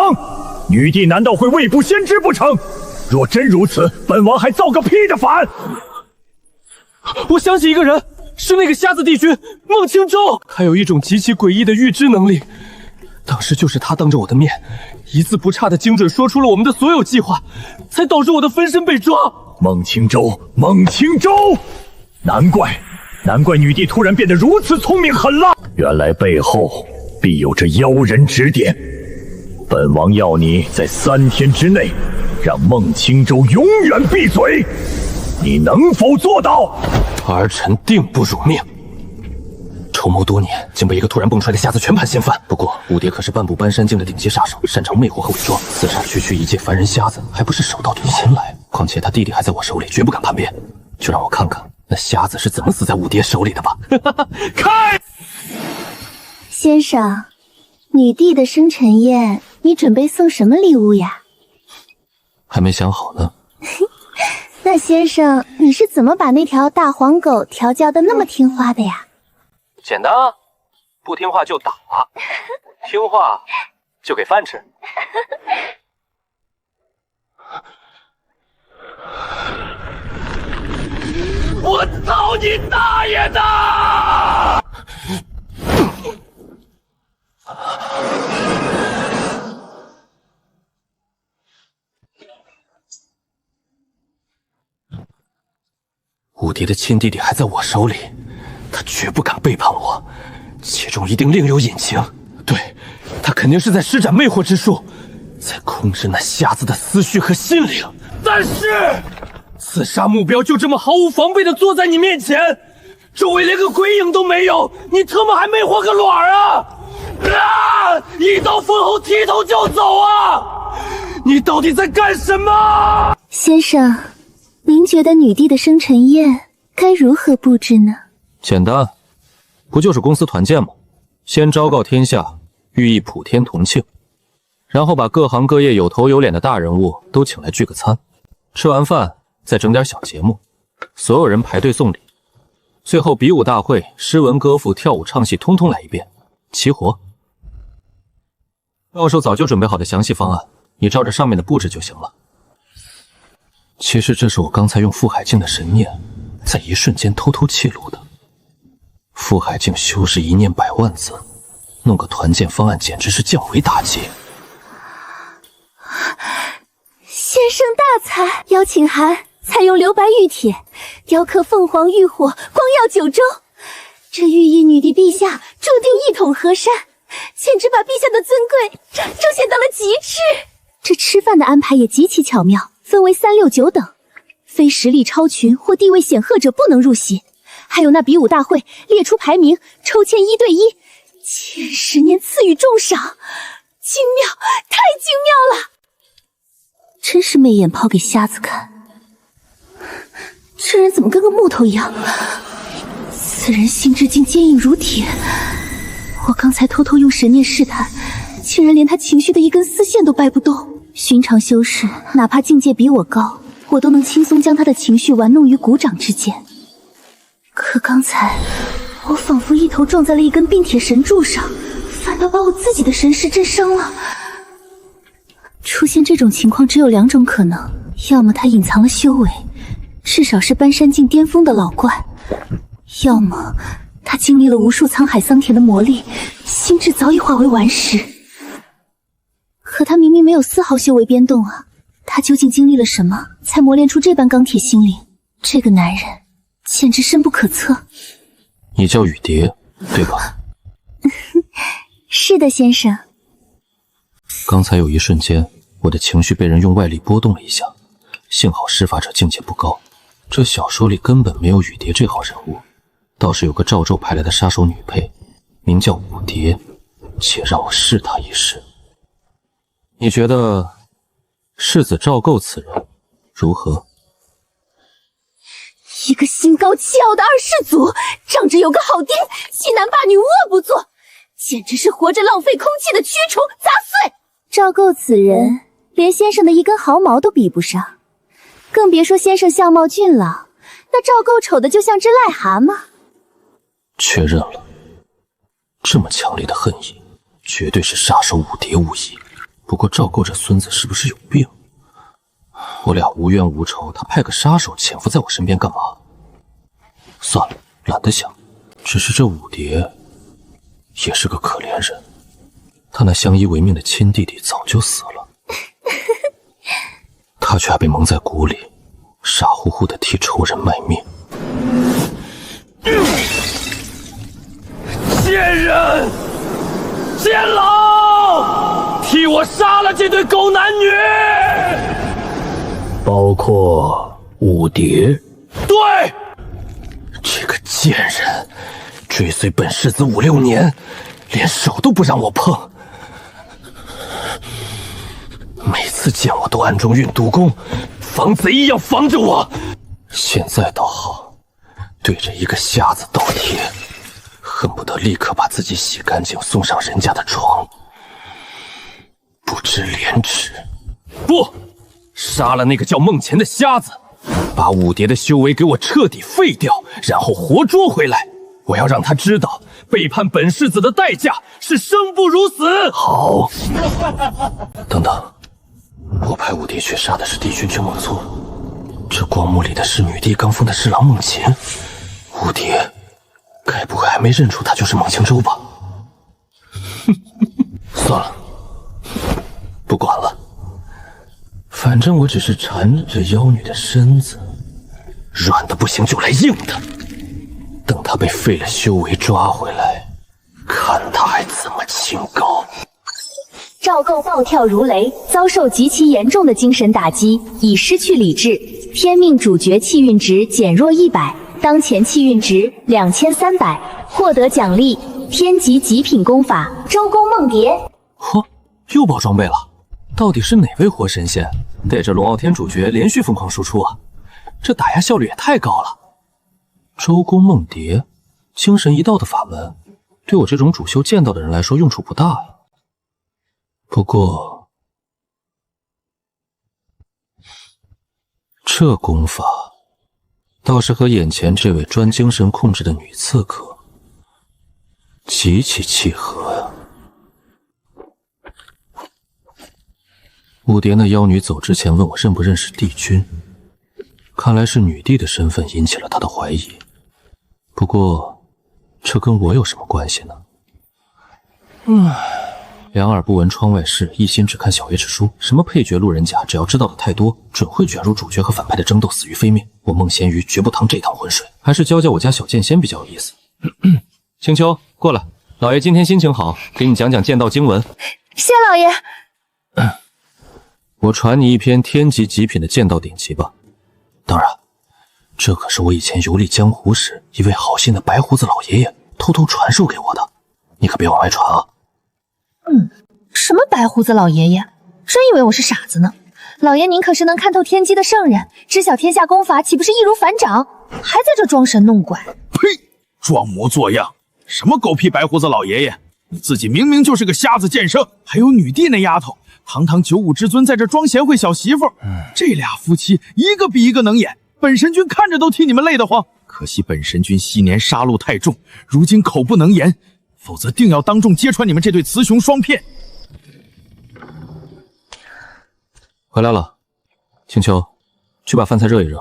女帝难道会未卜先知不成？若真如此，本王还造个屁的反！我相信一个人，是那个瞎子帝君孟青舟，他有一种极其诡异的预知能力。当时就是他当着我的面，一字不差的精准说出了我们的所有计划，才导致我的分身被抓。孟青舟，孟青舟！难怪女帝突然变得如此聪明狠辣，原来背后必有着妖人指点。本王要你在3天之内，让孟青舟永远闭嘴。你能否做到？儿臣定不辱命。筹谋多年，竟被一个突然蹦出来的瞎子全盘掀翻。不过武蝶可是半步搬山境的顶级杀手，擅长魅惑和伪装，刺杀区区一介凡人瞎子，还不是手到擒先来？况且他弟弟还在我手里，绝不敢叛变。就让我看看那瞎子是怎么死在武蝶手里的吧。开！先生，女帝的生辰宴，你准备送什么礼物呀？还没想好呢。那先生，你是怎么把那条大黄狗调教的那么听话的呀？简单啊，不听话就打，听话就给饭吃。我操你大爷的！武蝶的亲弟弟还在我手里，他绝不敢背叛我，其中一定另有隐情。对，他肯定是在施展魅惑之术，在控制那瞎子的思绪和心灵。但是，刺杀目标就这么毫无防备的坐在你面前，周围连个鬼影都没有，你特么还魅惑个卵啊！一刀封喉，剃头就走啊！你到底在干什么？先生，您觉得女帝的生辰宴该如何布置呢？简单，不就是公司团建吗？先昭告天下，寓意普天同庆，然后把各行各业有头有脸的大人物都请来聚个餐，吃完饭再整点小节目，所有人排队送礼，最后比武大会，诗文歌赋跳舞唱戏通通来一遍，齐活。到时候早就准备好的详细方案，你照着上面的布置就行了。其实这是我刚才用傅海静的神念，在一瞬间偷偷窃录的。傅海静修士一念100万字，弄个团建方案简直是降维打击。先生大才，邀请函采用留白玉铁，雕刻凤凰浴火，光耀9州。这寓意女帝陛下注定一统河山，简直把陛下的尊贵彰显到了极致。这吃饭的安排也极其巧妙，分为3、6、9等，非实力超群或地位显赫者不能入席。还有那比武大会列出排名，抽签1对1，前10年赐予重赏，精妙，太精妙了！真是媚眼抛给瞎子看。这人怎么跟个木头一样？此人心智竟坚硬如铁。我刚才偷偷用神念试探，竟然连他情绪的一根丝线都掰不动。寻常修士，哪怕境界比我高，我都能轻松将他的情绪玩弄于股掌之间。可刚才，我仿佛一头撞在了一根冰铁神柱上，反倒把我自己的神识震伤了。出现这种情况只有2种可能，要么他隐藏了修为，至少是搬山境巅峰的老怪，要么他经历了无数沧海桑田的磨砺，心智早已化为顽石。可他明明没有丝毫修为变动啊，他究竟经历了什么，才磨练出这般钢铁心灵？这个男人简直深不可测。你叫雨蝶，对吧？是的，先生。刚才有一瞬间，我的情绪被人用外力波动了一下，幸好施法者境界不高。这小说里根本没有雨蝶这号人物，倒是有个赵胄派来的杀手女配，名叫武蝶，且让我试她一试。你觉得世子赵构此人如何？一个心高气傲的二世祖，仗着有个好爹，欺男霸女，无恶不作，简直是活着浪费空气的蛆虫，杂碎！赵构此人，连先生的一根毫毛都比不上，更别说先生相貌俊朗，那赵构丑的就像只癞蛤蟆。确认了，这么强烈的恨意，绝对是杀手武蝶无疑。不过赵构这孙子是不是有病？我俩无冤无仇，他派个杀手潜伏在我身边干嘛？算了，懒得想。只是这武蝶也是个可怜人，他那相依为命的亲弟弟早就死了，他却还被蒙在鼓里，傻乎乎的替仇人卖命。贱人，监牢，替我杀了这对狗男女！包括武蝶。对，这个贱人追随本世子5、6年，连手都不让我碰。每次见我都暗中运毒功，防贼一样防着我。现在倒好，对着一个瞎子倒贴，恨不得立刻把自己洗干净，送上人家的床。不知廉耻！不！杀了那个叫孟前的瞎子，把武蝶的修为给我彻底废掉，然后活捉回来。我要让他知道，背叛本世子的代价是生不如死。好，等等，我派武蝶去杀的是帝君君莫错，这光幕里的是女帝刚封的侍郎孟前，武蝶该不会还没认出他就是孟庆州吧？算了，不管了。反正我只是缠着这妖女的身子，软的不行就来硬的。等她被废了修为抓回来，看她还怎么清高。赵构暴跳如雷，遭受极其严重的精神打击，已失去理智。天命主角气运值减弱100，当前气运值2300，获得奖励天级极品功法周公梦蝶。嚯，又爆装备了！到底是哪位活神仙带着龙傲天主角连续疯狂输出啊？这打压效率也太高了！周公梦蝶，精神一道的法门，对我这种主修剑道的人来说用处不大呀。不过，这功法倒是和眼前这位专精神控制的女刺客极其契合呀。武蝶那妖女走之前问我认不认识帝君，看来是女帝的身份引起了他的怀疑。不过，这跟我有什么关系呢？两耳不闻窗外事，一心只看小叶之书。什么配角、路人甲，只要知道的太多，准会卷入主角和反派的争斗，死于非命。我孟闲鱼绝不趟这趟浑水，还是教教我家小剑仙比较有意思。青丘，过来，老爷今天心情好，给你讲讲剑道经文。谢老爷。我传你一篇天级极品的剑道典籍吧。当然，这可是我以前游历江湖时一位好心的白胡子老爷爷偷偷传授给我的，你可别往外传啊。什么白胡子老爷爷？真以为我是傻子呢？老爷您可是能看透天机的圣人，知晓天下功法，岂不是易如反掌？还在这装神弄鬼？呸！装模作样！什么狗屁白胡子老爷爷！你自己明明就是个瞎子剑圣，还有女帝那丫头，堂堂95之尊在这装贤惠小媳妇。这俩夫妻一个比一个能演，本神君看着都替你们累得慌。可惜本神君昔年杀戮太重，如今口不能言，否则定要当众揭穿你们这对雌雄双骗。回来了，青丘，去把饭菜热一热，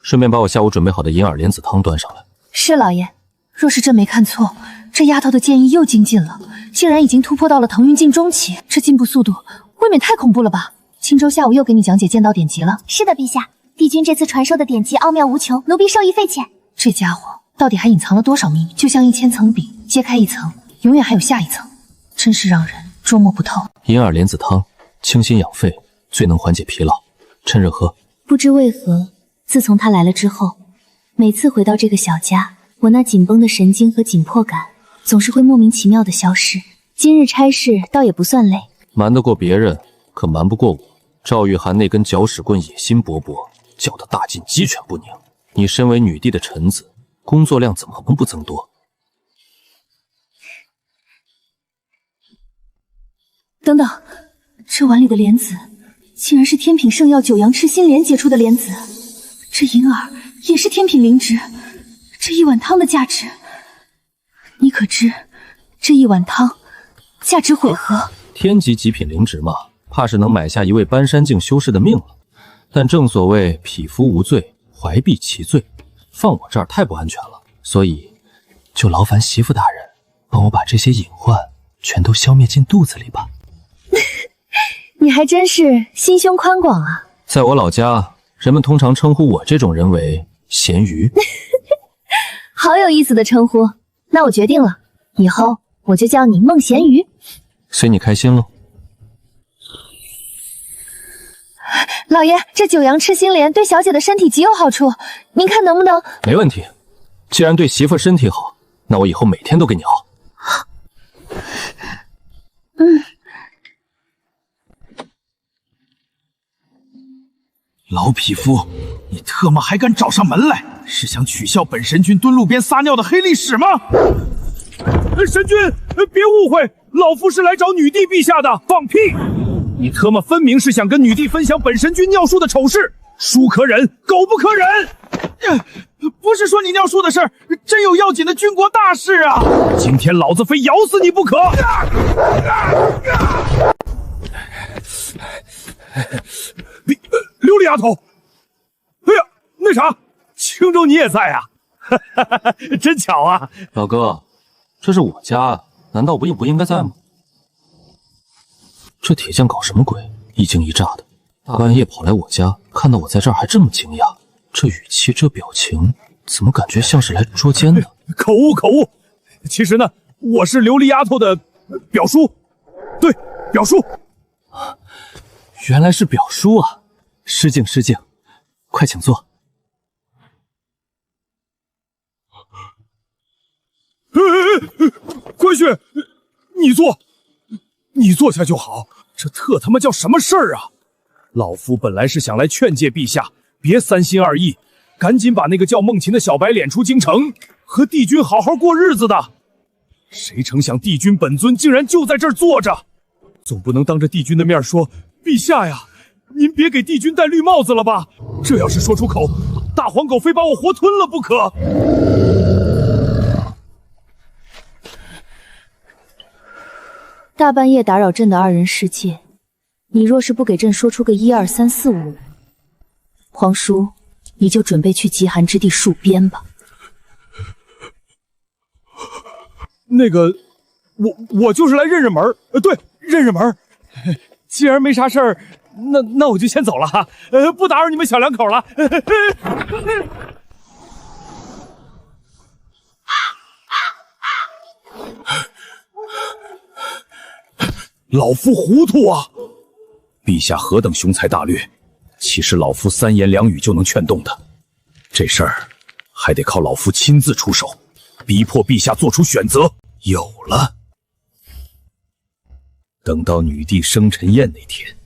顺便把我下午准备好的银耳莲子汤端上来。是老爷。若是朕没看错，这丫头的剑意又精进了，竟然已经突破到了腾云境中期，这进步速度未免太恐怖了吧？青州下午又给你讲解剑道典籍了。是的，陛下，帝君这次传授的典籍奥妙无穷，奴婢受益匪浅。这家伙到底还隐藏了多少秘密？就像1000层饼，揭开一层，永远还有下一层，真是让人捉摸不透。银耳莲子汤清心养肺，最能缓解疲劳，趁热喝。不知为何，自从他来了之后，每次回到这个小家，我那紧绷的神经和紧迫感总是会莫名其妙的消失。今日差事倒也不算累，瞒得过别人，可瞒不过我。赵玉涵那根搅屎棍野心勃勃，搅得大晋鸡犬不宁。你身为女帝的臣子，工作量怎么能不增多？等等，这碗里的莲子竟然是天品圣药九阳赤心莲结出的莲子，这银耳也是天品灵芝，这一碗汤的价值，你可知这一碗汤价值毁何？天级极品灵芝嘛，怕是能买下一位搬山境修士的命了。但正所谓匹夫无罪，怀璧其罪，放我这儿太不安全了，所以就劳烦媳妇大人帮我把这些隐患全都消灭进肚子里吧。你还真是心胸宽广啊！在我老家，人们通常称呼我这种人为咸鱼。好有意思的称呼。那我决定了，以后我就叫你孟咸鱼。随你开心喽。老爷，这九阳赤心莲对小姐的身体极有好处，您看能不能？没问题，既然对媳妇身体好，那我以后每天都给你熬。老匹夫，你特么还敢找上门来，是想取笑本神君蹲路边撒尿的黑历史吗？神君，别误会，老夫是来找女帝陛下的。放屁！你特么分明是想跟女帝分享本神君尿书的丑事，书可忍，狗不可忍。不是说你尿书的事儿，真有要紧的军国大事啊！今天老子非咬死你不可！琉璃丫头，哎呀，那啥，青州你也在啊？真巧啊！老哥，这是我家，难道我也不应该在吗？这铁匠搞什么鬼？一惊一乍的，大半夜跑来我家，看到我在这儿还这么惊讶，这语气这表情，怎么感觉像是来捉奸的？口误口误，其实呢，我是琉璃丫头的表叔，对，表叔。原来是表叔啊！失敬失敬，快请坐。关羽，你坐下就好。这特他妈叫什么事儿啊？老夫本来是想来劝诫陛下，别三心二意，赶紧把那个叫孟琴的小白脸出京城，和帝君好好过日子的。谁成想帝君本尊竟然就在这儿坐着，总不能当着帝君的面说，陛下呀，您别给帝君戴绿帽子了吧？这要是说出口，大黄狗非把我活吞了不可。大半夜打扰朕的二人世界，你若是不给朕说出个1、2、3、4、5，皇叔你就准备去极寒之地戍边吧。那个，我就是来认认门对，认认门。既然没啥事儿，那我就先走了哈，不打扰你们小两口了。老夫糊涂啊！陛下何等雄才大略，岂是老夫三言两语就能劝动的？这事儿还得靠老夫亲自出手，逼迫陛下做出选择。有了，等到女帝生辰宴那天，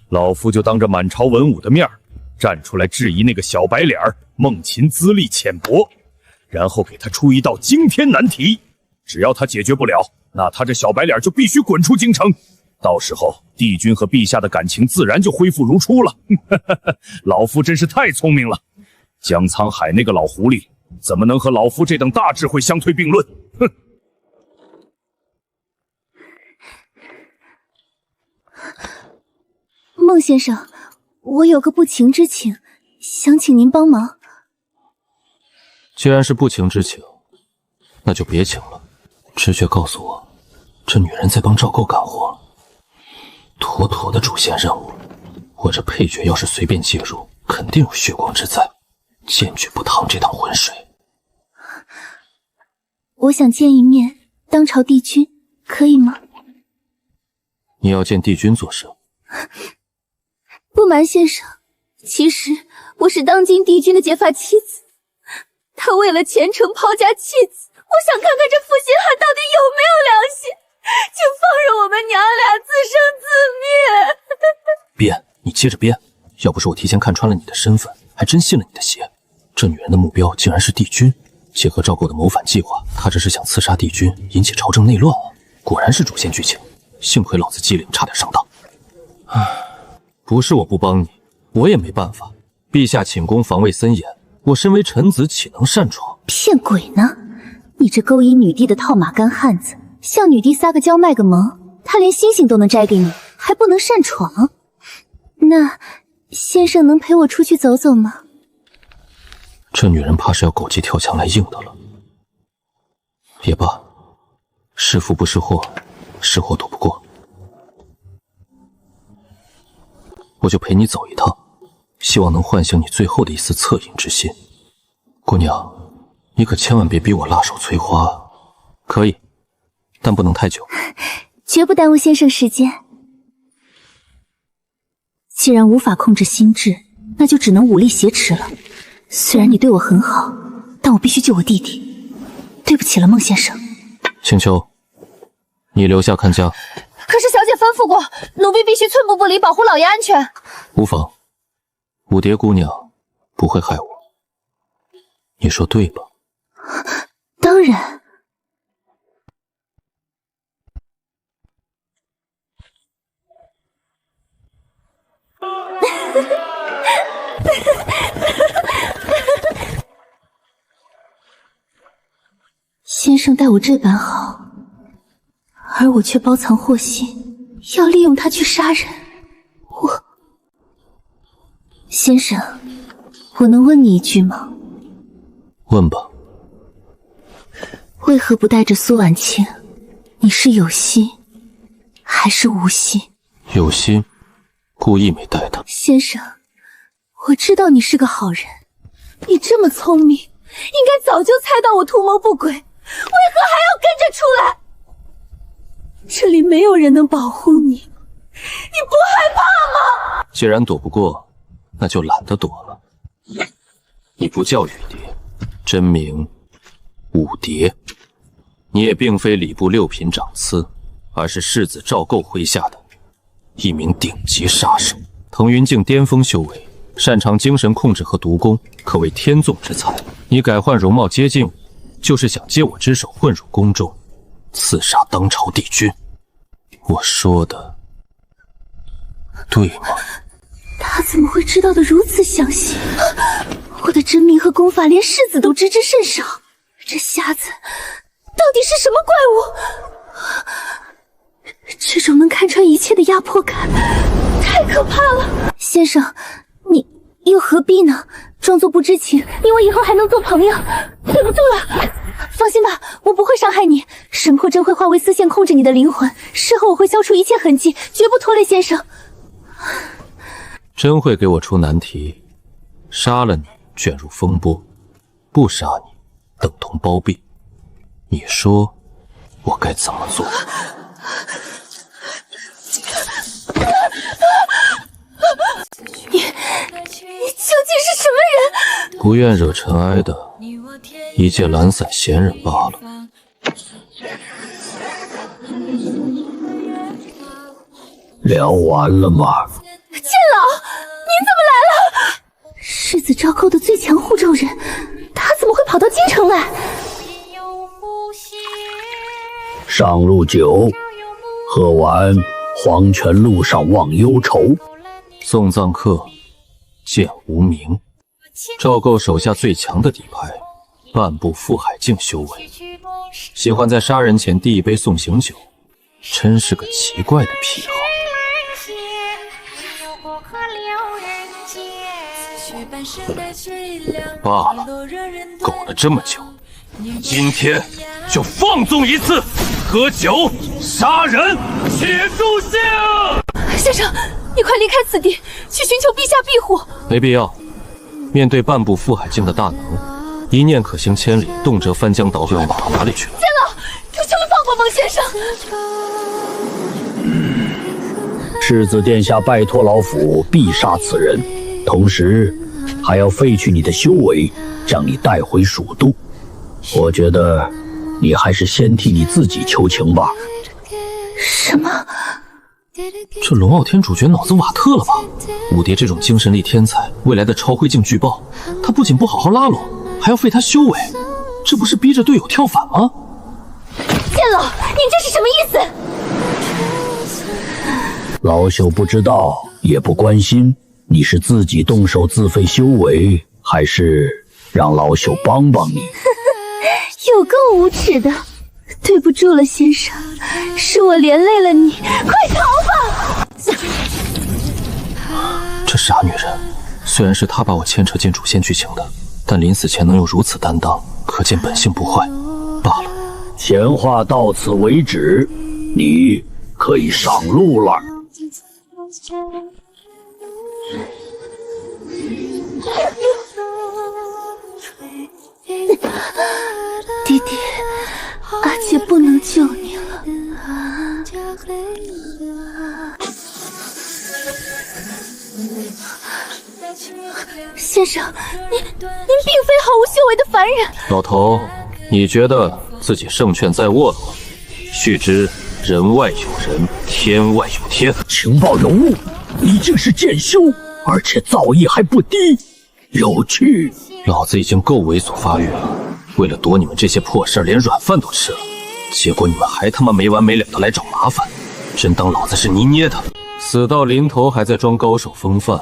老夫就当着满朝文武的面站出来质疑那个小白脸孟秦资历浅薄，然后给他出一道惊天难题。只要他解决不了，那他这小白脸就必须滚出京城。到时候帝君和陛下的感情自然就恢复如初了。老夫真是太聪明了，江沧海那个老狐狸怎么能和老夫这等大智慧相推并论？哼！孟先生，我有个不情之请，想请您帮忙。既然是不情之请，那就别请了。直觉告诉我，这女人在帮赵构干活，妥妥的主线任务。我这配角要是随便介入，肯定有血光之灾，坚决不趟这趟浑水。我想见一面当朝帝君，可以吗？你要见帝君做甚？不瞒先生，其实我是当今帝君的结发妻子，他为了前程抛家弃子，我想看看这负心汉到底有没有良心，就放任我们娘俩自生自灭。编，你接着编，要不是我提前看穿了你的身份，还真信了你的邪。这女人的目标竟然是帝君，结合赵构的谋反计划，她这是想刺杀帝君，引起朝政内乱啊！果然是主线剧情，幸亏老子机灵，差点上当。唉。不是我不帮你，我也没办法。陛下寝宫防卫森严，我身为臣子岂能擅闯？骗鬼呢！你这勾引女帝的套马干汉子，向女帝撒个娇卖个萌，她连星星都能摘给你，还不能擅闯？那先生能陪我出去走走吗？这女人怕是要狗急跳墙来硬的了。也罢，是福不是祸，是祸躲不过。我就陪你走一趟，希望能唤醒你最后的一丝恻隐之心。姑娘，你可千万别逼我辣手摧花啊！可以，但不能太久。绝不耽误先生时间。既然无法控制心智，那就只能武力挟持了。虽然你对我很好，但我必须救我弟弟。对不起了，孟先生。青丘，你留下看家。可是小姐吩咐过，奴婢必须寸步不离，保护老爷安全。无妨，舞蝶姑娘不会害我，你说对吧？当然。先生待我这般好，而我却包藏祸心，要利用他去杀人。先生，我能问你一句吗？问吧。为何不带着苏婉清？你是有心还是无心？有心，故意没带她。先生，我知道你是个好人，你这么聪明，应该早就猜到我图谋不轨，为何还要跟着出来？这里没有人能保护你，你不害怕吗？既然躲不过，那就懒得躲了。你不叫雨蝶，真名舞蝶，你也并非礼部六品长次，而是世子赵构麾下的一名顶级杀手。腾云境巅峰修为，擅长精神控制和毒功，可谓天纵之才。你改换容貌接近我，就是想借我之手混入宫中，刺杀当朝帝君。我说的对吗？他怎么会知道的如此详细？我的真名和功法连世子都知之甚少，这瞎子到底是什么怪物？这种能看穿一切的压迫感太可怕了。先生，又何必呢？装作不知情，因为以后还能做朋友。对不住了，放心吧，我不会伤害你。神魄针会化为丝线控制你的灵魂，事后我会消除一切痕迹，绝不拖累先生。真会给我出难题，杀了你卷入风波，不杀你等同包庇。你说我该怎么做？你究竟是什么人？不愿惹尘埃的一介懒散闲人罢了。聊完了吗？剑老，您怎么来了？世子昭构的最强护咒人，他怎么会跑到京城来？上路酒，喝完黄泉路上忘忧愁。送葬客，见无名。赵构手下最强的底牌，半步覆海境修为，喜欢在杀人前递一杯送行酒，真是个奇怪的癖好。罢了，苟了这么久，今天就放纵一次，喝酒杀人，且助兴。先生，你快离开此地，去寻求陛下庇护。没必要，面对半步覆海境的大能，一念可行千里，动辄翻江倒海，跑到哪里去了？剑老，求求你放过王先生。世子殿下拜托老夫必杀此人，同时还要废去你的修为，将你带回蜀都。我觉得你还是先替你自己求情吧。什么？这龙傲天主角脑子瓦特了吧？武蝶这种精神力天才，未来的超灰境巨爆，他不仅不好好拉拢，还要废他修为，这不是逼着队友跳反吗？剑老，您这是什么意思？老朽不知道，也不关心。你是自己动手自废修为，还是让老朽帮帮你？有够无耻的！对不住了，先生，是我连累了你，快逃吧！这傻女人，虽然是她把我牵扯进主线剧情的，但临死前能有如此担当，可见本性不坏罢了。闲话到此为止，你可以上路了。弟弟，阿姐不能救你了。先生，您并非毫无修为的凡人。老头，你觉得自己胜券在握了吗？须知人外有人，天外有天。情报有误，你竟是剑修，而且造诣还不低，有趣。老子已经够猥琐发育了，为了躲你们这些破事儿，连软饭都吃了。结果你们还他妈没完没了的来找麻烦，真当老子是泥捏的？死到临头还在装高手风范，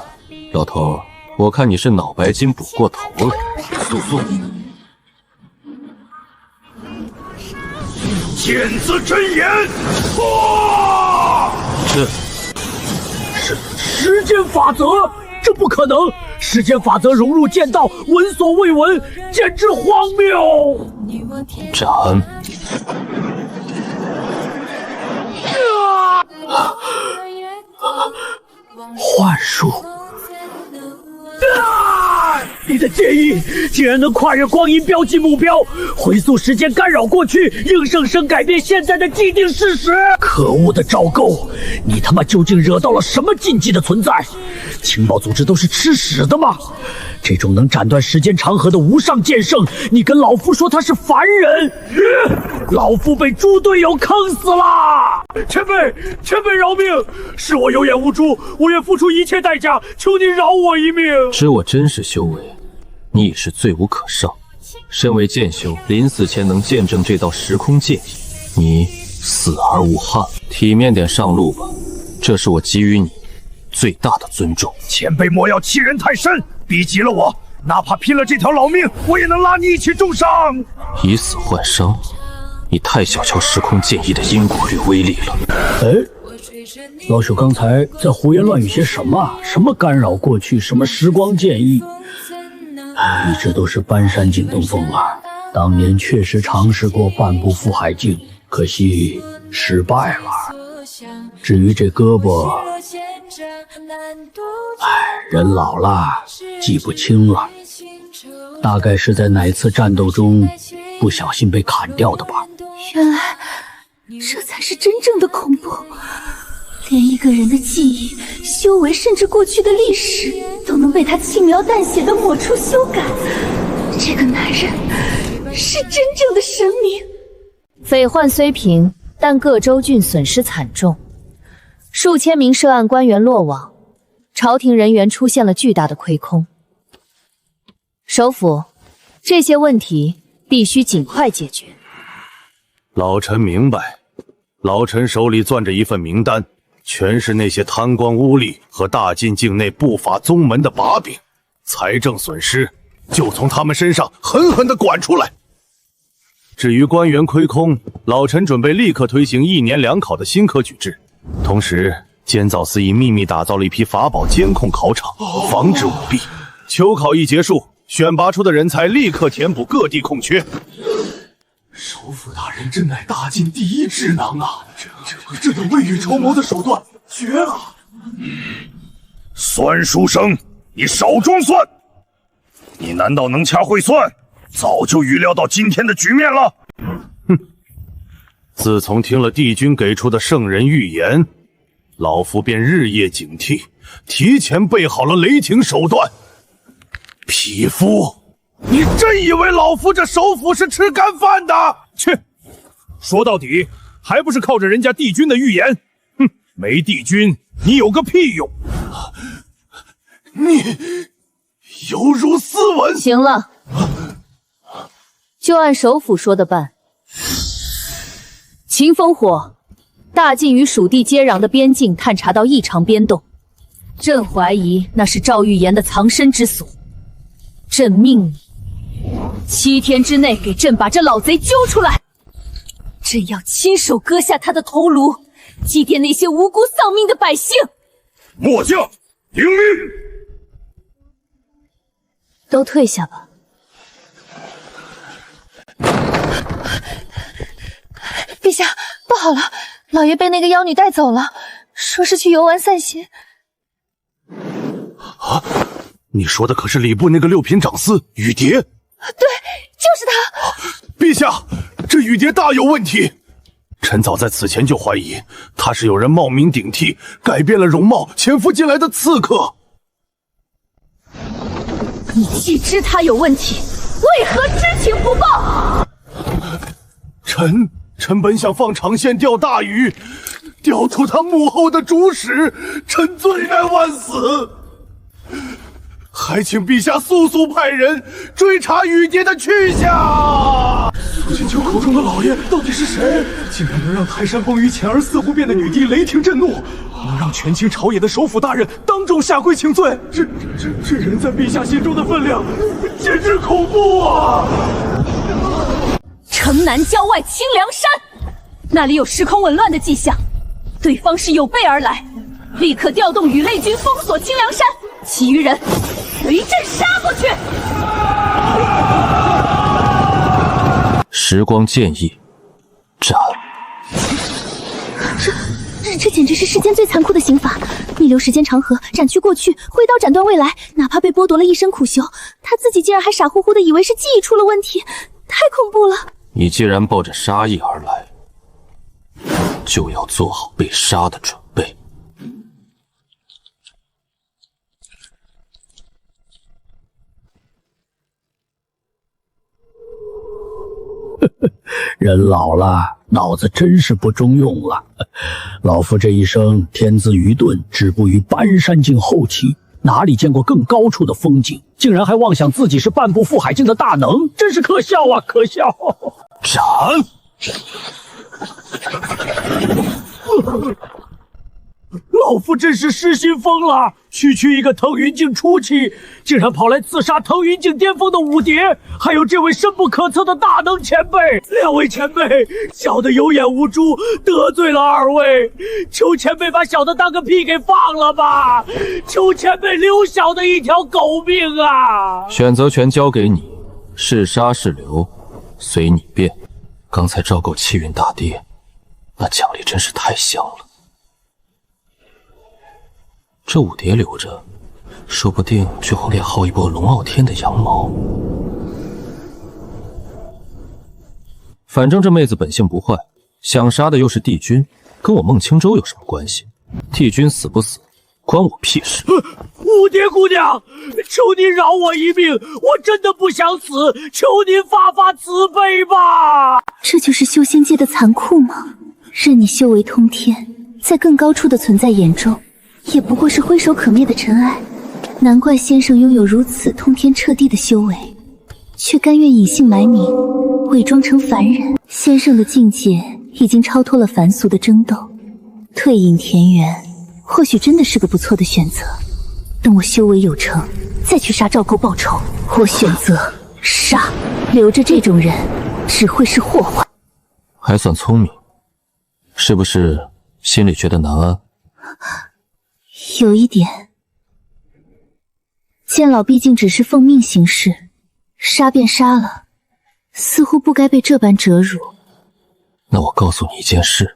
老头，我看你是脑白金补过头了。速速！剑字真言，哇！是时间法则，这不可能！时间法则融入剑道，闻所未闻，简直荒谬！斩！幻术！你的剑意竟然能跨越光阴标记目标，回溯时间干扰过去，硬生生改变现在的既定事实。可恶的赵构，你他妈究竟惹到了什么禁忌的存在？情报组织都是吃屎的吗？这种能斩断时间长河的无上剑圣，你跟老夫说他是凡人？老夫被猪队友坑死了！前辈饶命！是我有眼无珠，我愿付出一切代价，求你饶我一命。知我真实修为，你已是罪无可赦。身为剑修，临死前能见证这道时空剑意，你死而无憾。体面点上路吧，这是我给予你最大的尊重。前辈莫要欺人太甚，逼急了我，哪怕拼了这条老命，我也能拉你一起重伤。以死换伤，你太小瞧时空剑意的因果律威力了。老朽刚才在胡言乱语些什么？什么干扰过去，什么时光剑意，一直都是搬山进东风啊！当年确实尝试过半步赴海境，可惜失败了。至于这胳膊，人老了，记不清了，大概是在哪次战斗中不小心被砍掉的吧。原来这才是真正的恐怖，连一个人的记忆、修为，甚至过去的历史，都能被他轻描淡写的抹除修改。这个男人是真正的神明。匪患虽平，但各州郡损失惨重，数千名涉案官员落网，朝廷人员出现了巨大的亏空。首府，这些问题必须尽快解决。老臣明白，老臣手里攥着一份名单，全是那些贪官污吏和大晋境内不法宗门的把柄，财政损失就从他们身上狠狠地管出来。至于官员亏空，老臣准备立刻推行1年2考的新科举制，同时监造司一秘密打造了一批法宝监控考场，防止舞弊。秋考一结束，选拔出的人才立刻填补各地空缺。首府大人真乃大晋第一智囊啊！这种未雨绸缪的手段绝了！算书生，你少装蒜！你难道能掐会算？早就预料到今天的局面了。哼！自从听了帝君给出的圣人预言，老夫便日夜警惕，提前备好了雷霆手段。匹夫！你真以为老夫这首府是吃干饭的？切！说到底，还不是靠着人家帝君的预言。哼，没帝君，你有个屁用！你犹如斯文。行了，就按首府说的办。秦烽火，大晋与蜀地接壤的边境探查到异常变动，朕怀疑那是赵玉岩的藏身之所。朕命你7天之内给朕把这老贼揪出来，朕要亲手割下他的头颅，祭奠那些无辜丧命的百姓。末将听命。都退下吧。陛下，不好了，老爷被那个妖女带走了，说是去游玩散心。啊！你说的可是礼部那个6品长司雨蝶？对，就是他。陛下，这雨蝶大有问题。臣早在此前就怀疑，他是有人冒名顶替，改变了容貌，潜伏进来的刺客。你既知他有问题，为何知情不报？臣本想放长线钓大鱼，钓出他幕后的主使，臣罪该万死。还请陛下速派人追查雨蝶的去向。苏金秋口中的老爷到底是谁？竟然能让泰山崩于前而四湖变的女帝雷霆震怒，能让权倾朝野的首府大人当众下跪请罪。这人在陛下心中的分量，简直恐怖啊！城南郊外清凉山，那里有时空紊乱的迹象，对方是有备而来，立刻调动羽类军封锁清凉山，其余人随朕杀过去。时光剑意，斩！这简直是世间最残酷的刑罚，逆流时间长河，斩去过去，挥刀斩断未来。哪怕被剥夺了一生苦修，他自己竟然还傻乎乎的以为是记忆出了问题，太恐怖了。你既然抱着杀意而来，就要做好被杀的准备。人老了，脑子真是不中用了。老夫这一生天资愚钝，止步于搬山境后期，哪里见过更高处的风景？竟然还妄想自己是半步赴海境的大能，真是可笑啊！可笑！斩！老夫真是失心疯了！区一个腾云境初期，竟然跑来刺杀腾云境巅峰的武蝶，还有这位深不可测的大能前辈。两位前辈，小的有眼无珠，得罪了二位，求前辈把小的当个屁给放了吧！求前辈留小的一条狗命啊！选择权交给你，是杀是留，随你便。刚才赵构气运大跌，那奖励真是太香了。这武蝶留着，说不定就好练好一波龙傲天的羊毛。反正这妹子本性不坏，想杀的又是帝君，跟我孟青州有什么关系？帝君死不死，关我屁事！武蝶姑娘，求您饶我一命，我真的不想死，求您发发慈悲吧！这就是修仙界的残酷吗？任你修为通天，在更高处的存在眼中，也不过是挥手可灭的尘埃。难怪先生拥有如此通天彻地的修为，却甘愿隐姓埋名，伪装成凡人。先生的境界已经超脱了凡俗的争斗，退隐田园，或许真的是个不错的选择。等我修为有成，再去杀赵构报仇。我选择杀，留着这种人，只会是祸患。还算聪明，是不是心里觉得难安？有一点。剑老毕竟只是奉命行事，杀便杀了，似乎不该被这般折辱。那我告诉你一件事，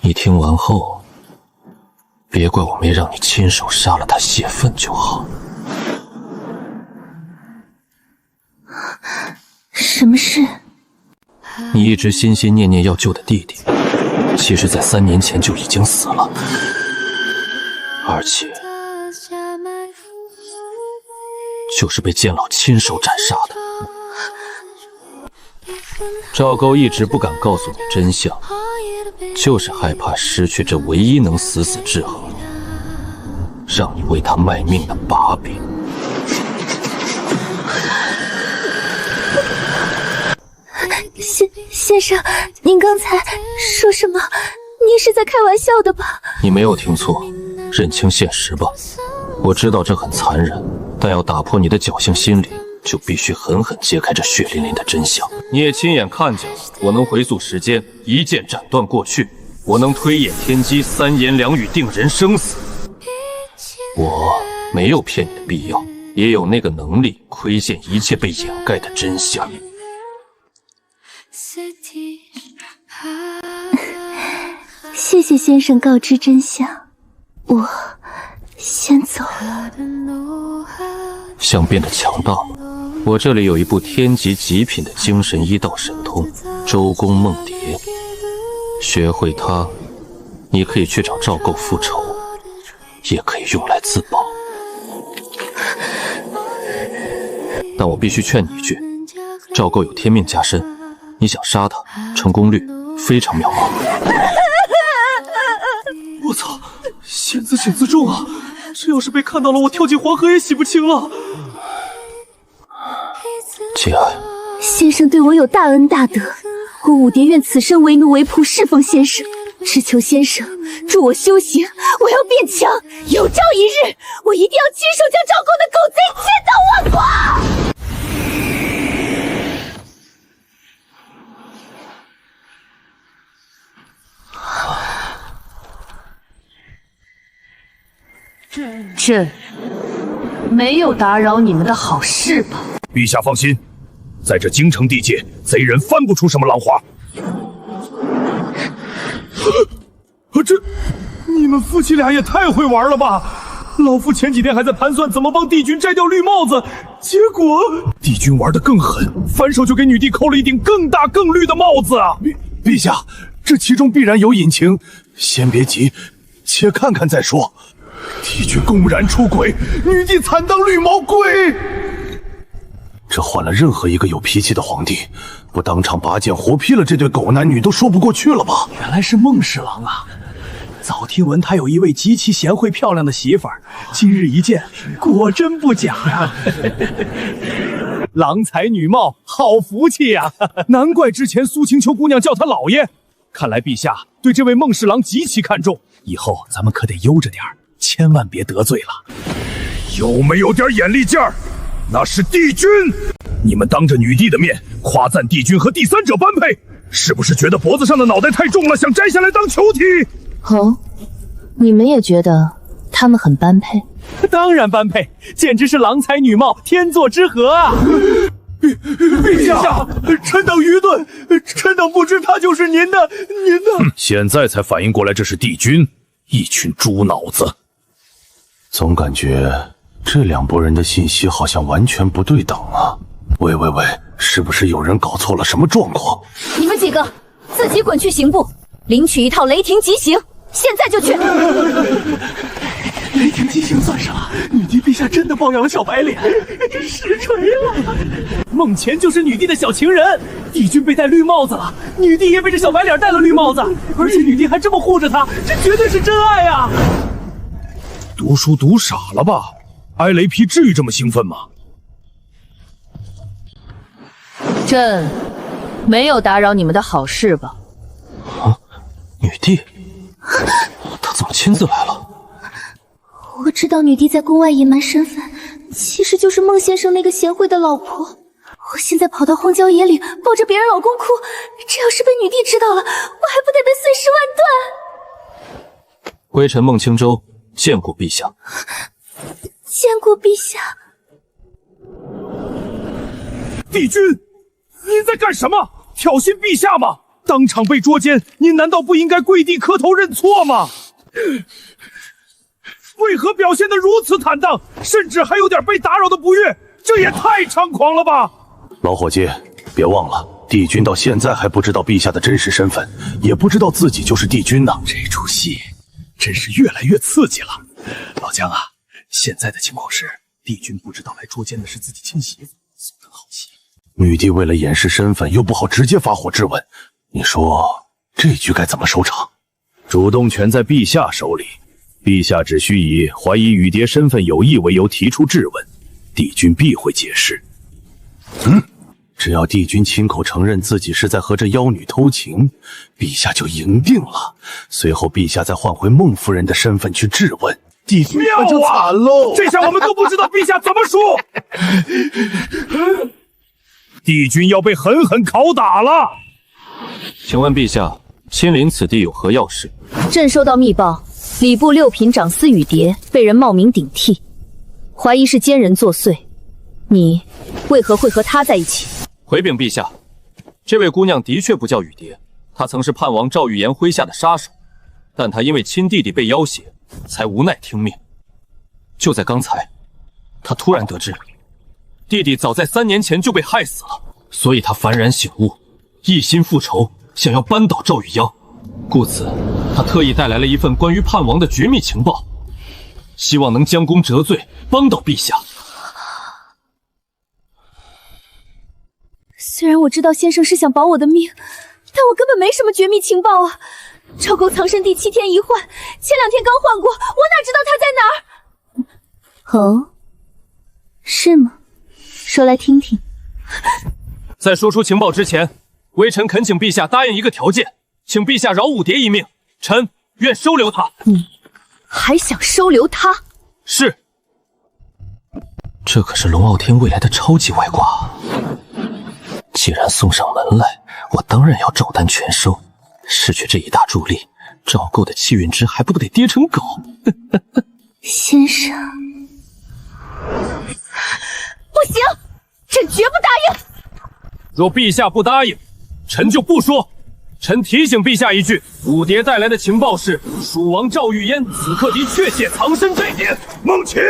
你听完后，别怪我没让你亲手杀了他泄愤就好。什么事？你一直心心念念要救的弟弟，其实在3年前就已经死了，而且就是被剑老亲手斩杀的。赵构一直不敢告诉你真相，就是害怕失去这唯一能死死制衡你，让你为他卖命的把柄。先生，您刚才说什么？您是在开玩笑的吧？你没有听错，认清现实吧。我知道这很残忍，但要打破你的侥幸心理，就必须狠狠揭开这血淋淋的真相。你也亲眼看见了，我能回溯时间，一剑斩断过去；我能推演天机，3言2语定人生死。我没有骗你的必要，也有那个能力窥见一切被掩盖的真相。谢谢先生告知真相，我先走了。想变得强大吗？我这里有一部天级极品的精神医道神通周公梦蝶，学会它，你可以去找赵构复仇，也可以用来自保。但我必须劝你一句，赵构有天命加身，你想杀他，成功率非常渺茫。我操，险自险自重啊！这要是被看到了，我跳进黄河也洗不清了。节哀。先生对我有大恩大德，我武蝶愿此生为奴为仆侍奉先生，只求先生助我修行，我要变强。有朝一日，我一定要亲手将赵构的狗贼千刀万剐。朕没有打扰你们的好事吧？陛下放心，在这京城地界，贼人翻不出什么浪花。这，你们夫妻俩也太会玩了吧！老夫前几天还在盘算怎么帮帝君摘掉绿帽子，结果帝君玩得更狠，反手就给女帝扣了一顶更大更绿的帽子啊！陛下，这其中必然有隐情，先别急，且看看再说。帝君公然出轨，女帝惨当绿毛龟。这换了任何一个有脾气的皇帝，不当场拔剑活劈了这对狗男女都说不过去了吧？原来是孟侍郎啊！早听闻他有一位极其贤惠漂亮的媳妇儿，今日一见，果真不假呀！郎才女貌，好福气呀！难怪之前苏清秋姑娘叫他老爷，看来陛下对这位孟侍郎极其看重，以后咱们可得悠着点儿，千万别得罪了。有没有点眼力劲儿？那是帝君，你们当着女帝的面夸赞帝君和第三者般配，是不是觉得脖子上的脑袋太重了，想摘下来当球体？哦，你们也觉得他们很般配？当然般配，简直是郎才女貌，天作之合啊！陛下，臣等愚钝，臣等不知他就是您的。现在才反应过来这是帝君，一群猪脑子。总感觉这两拨人的信息好像完全不对等啊！喂，是不是有人搞错了什么状况？你们几个自己滚去刑部，领取一套雷霆极刑，现在就去。雷霆极刑算啥？女帝陛下真的包养了小白脸，实锤了！孟乾就是女帝的小情人，帝君被戴绿帽子了，女帝也被这小白脸戴了绿帽子，而且女帝还这么护着他，这绝对是真爱啊！读书读傻了吧？挨雷劈至于这么兴奋吗？朕没有打扰你们的好事吧？啊，女帝，她怎么亲自来了？我知道女帝在宫外隐瞒身份，其实就是孟先生那个贤惠的老婆。我现在跑到荒郊野岭，抱着别人老公哭，这要是被女帝知道了，我还不得被碎尸万段？微臣孟清舟见过陛下。见过陛下。帝君，您在干什么？挑衅陛下吗？当场被捉奸，您难道不应该跪地磕头认错吗？为何表现得如此坦荡，甚至还有点被打扰的不悦？这也太猖狂了吧！老伙计，别忘了，帝君到现在还不知道陛下的真实身份，也不知道自己就是帝君呢。这出戏真是越来越刺激了。老姜啊，现在的情况是，帝君不知道来捉奸的是自己亲媳妇，松得好戏。女帝为了掩饰身份，又不好直接发火质问，你说这局该怎么收场？主动权在陛下手里。陛下只需以怀疑雨蝶身份有异为由提出质问，帝君必会解释。只要帝君亲口承认自己是在和这妖女偷情，陛下就赢定了。随后陛下再换回孟夫人的身份去质问，帝君那就惨喽！这下我们都不知道陛下怎么说。帝君要被狠狠拷打了。请问陛下，亲临此地有何要事？朕收到密报。礼部六品长司雨蝶被人冒名顶替，怀疑是奸人作祟。你为何会和他在一起？回禀陛下，这位姑娘的确不叫雨蝶，她曾是叛王赵玉言麾下的杀手，但她因为亲弟弟被要挟，才无奈听命。就在刚才，她突然得知弟弟早在3年前就被害死了，所以她幡然醒悟，一心复仇，想要扳倒赵玉央。故此，他特意带来了一份关于叛王的绝密情报，希望能将功折罪，帮倒陛下。虽然我知道先生是想保我的命，但我根本没什么绝密情报啊！赵沟藏身地7天一换，前2天刚换过，我哪知道他在哪儿？哦，是吗？说来听听。在说出情报之前，微臣恳请陛下答应一个条件。请陛下饶五蝶一命，臣愿收留他。你还想收留他？是。这可是龙傲天未来的超级外挂，既然送上门来，我当然要照单全收。失去这一大助力，赵构的气运值还不得跌成狗？先生，不行，朕绝不答应。若陛下不答应，臣就不说。臣提醒陛下一句，五蝶带来的情报是蜀王赵玉嫣此刻的确切藏身这点。孟秦，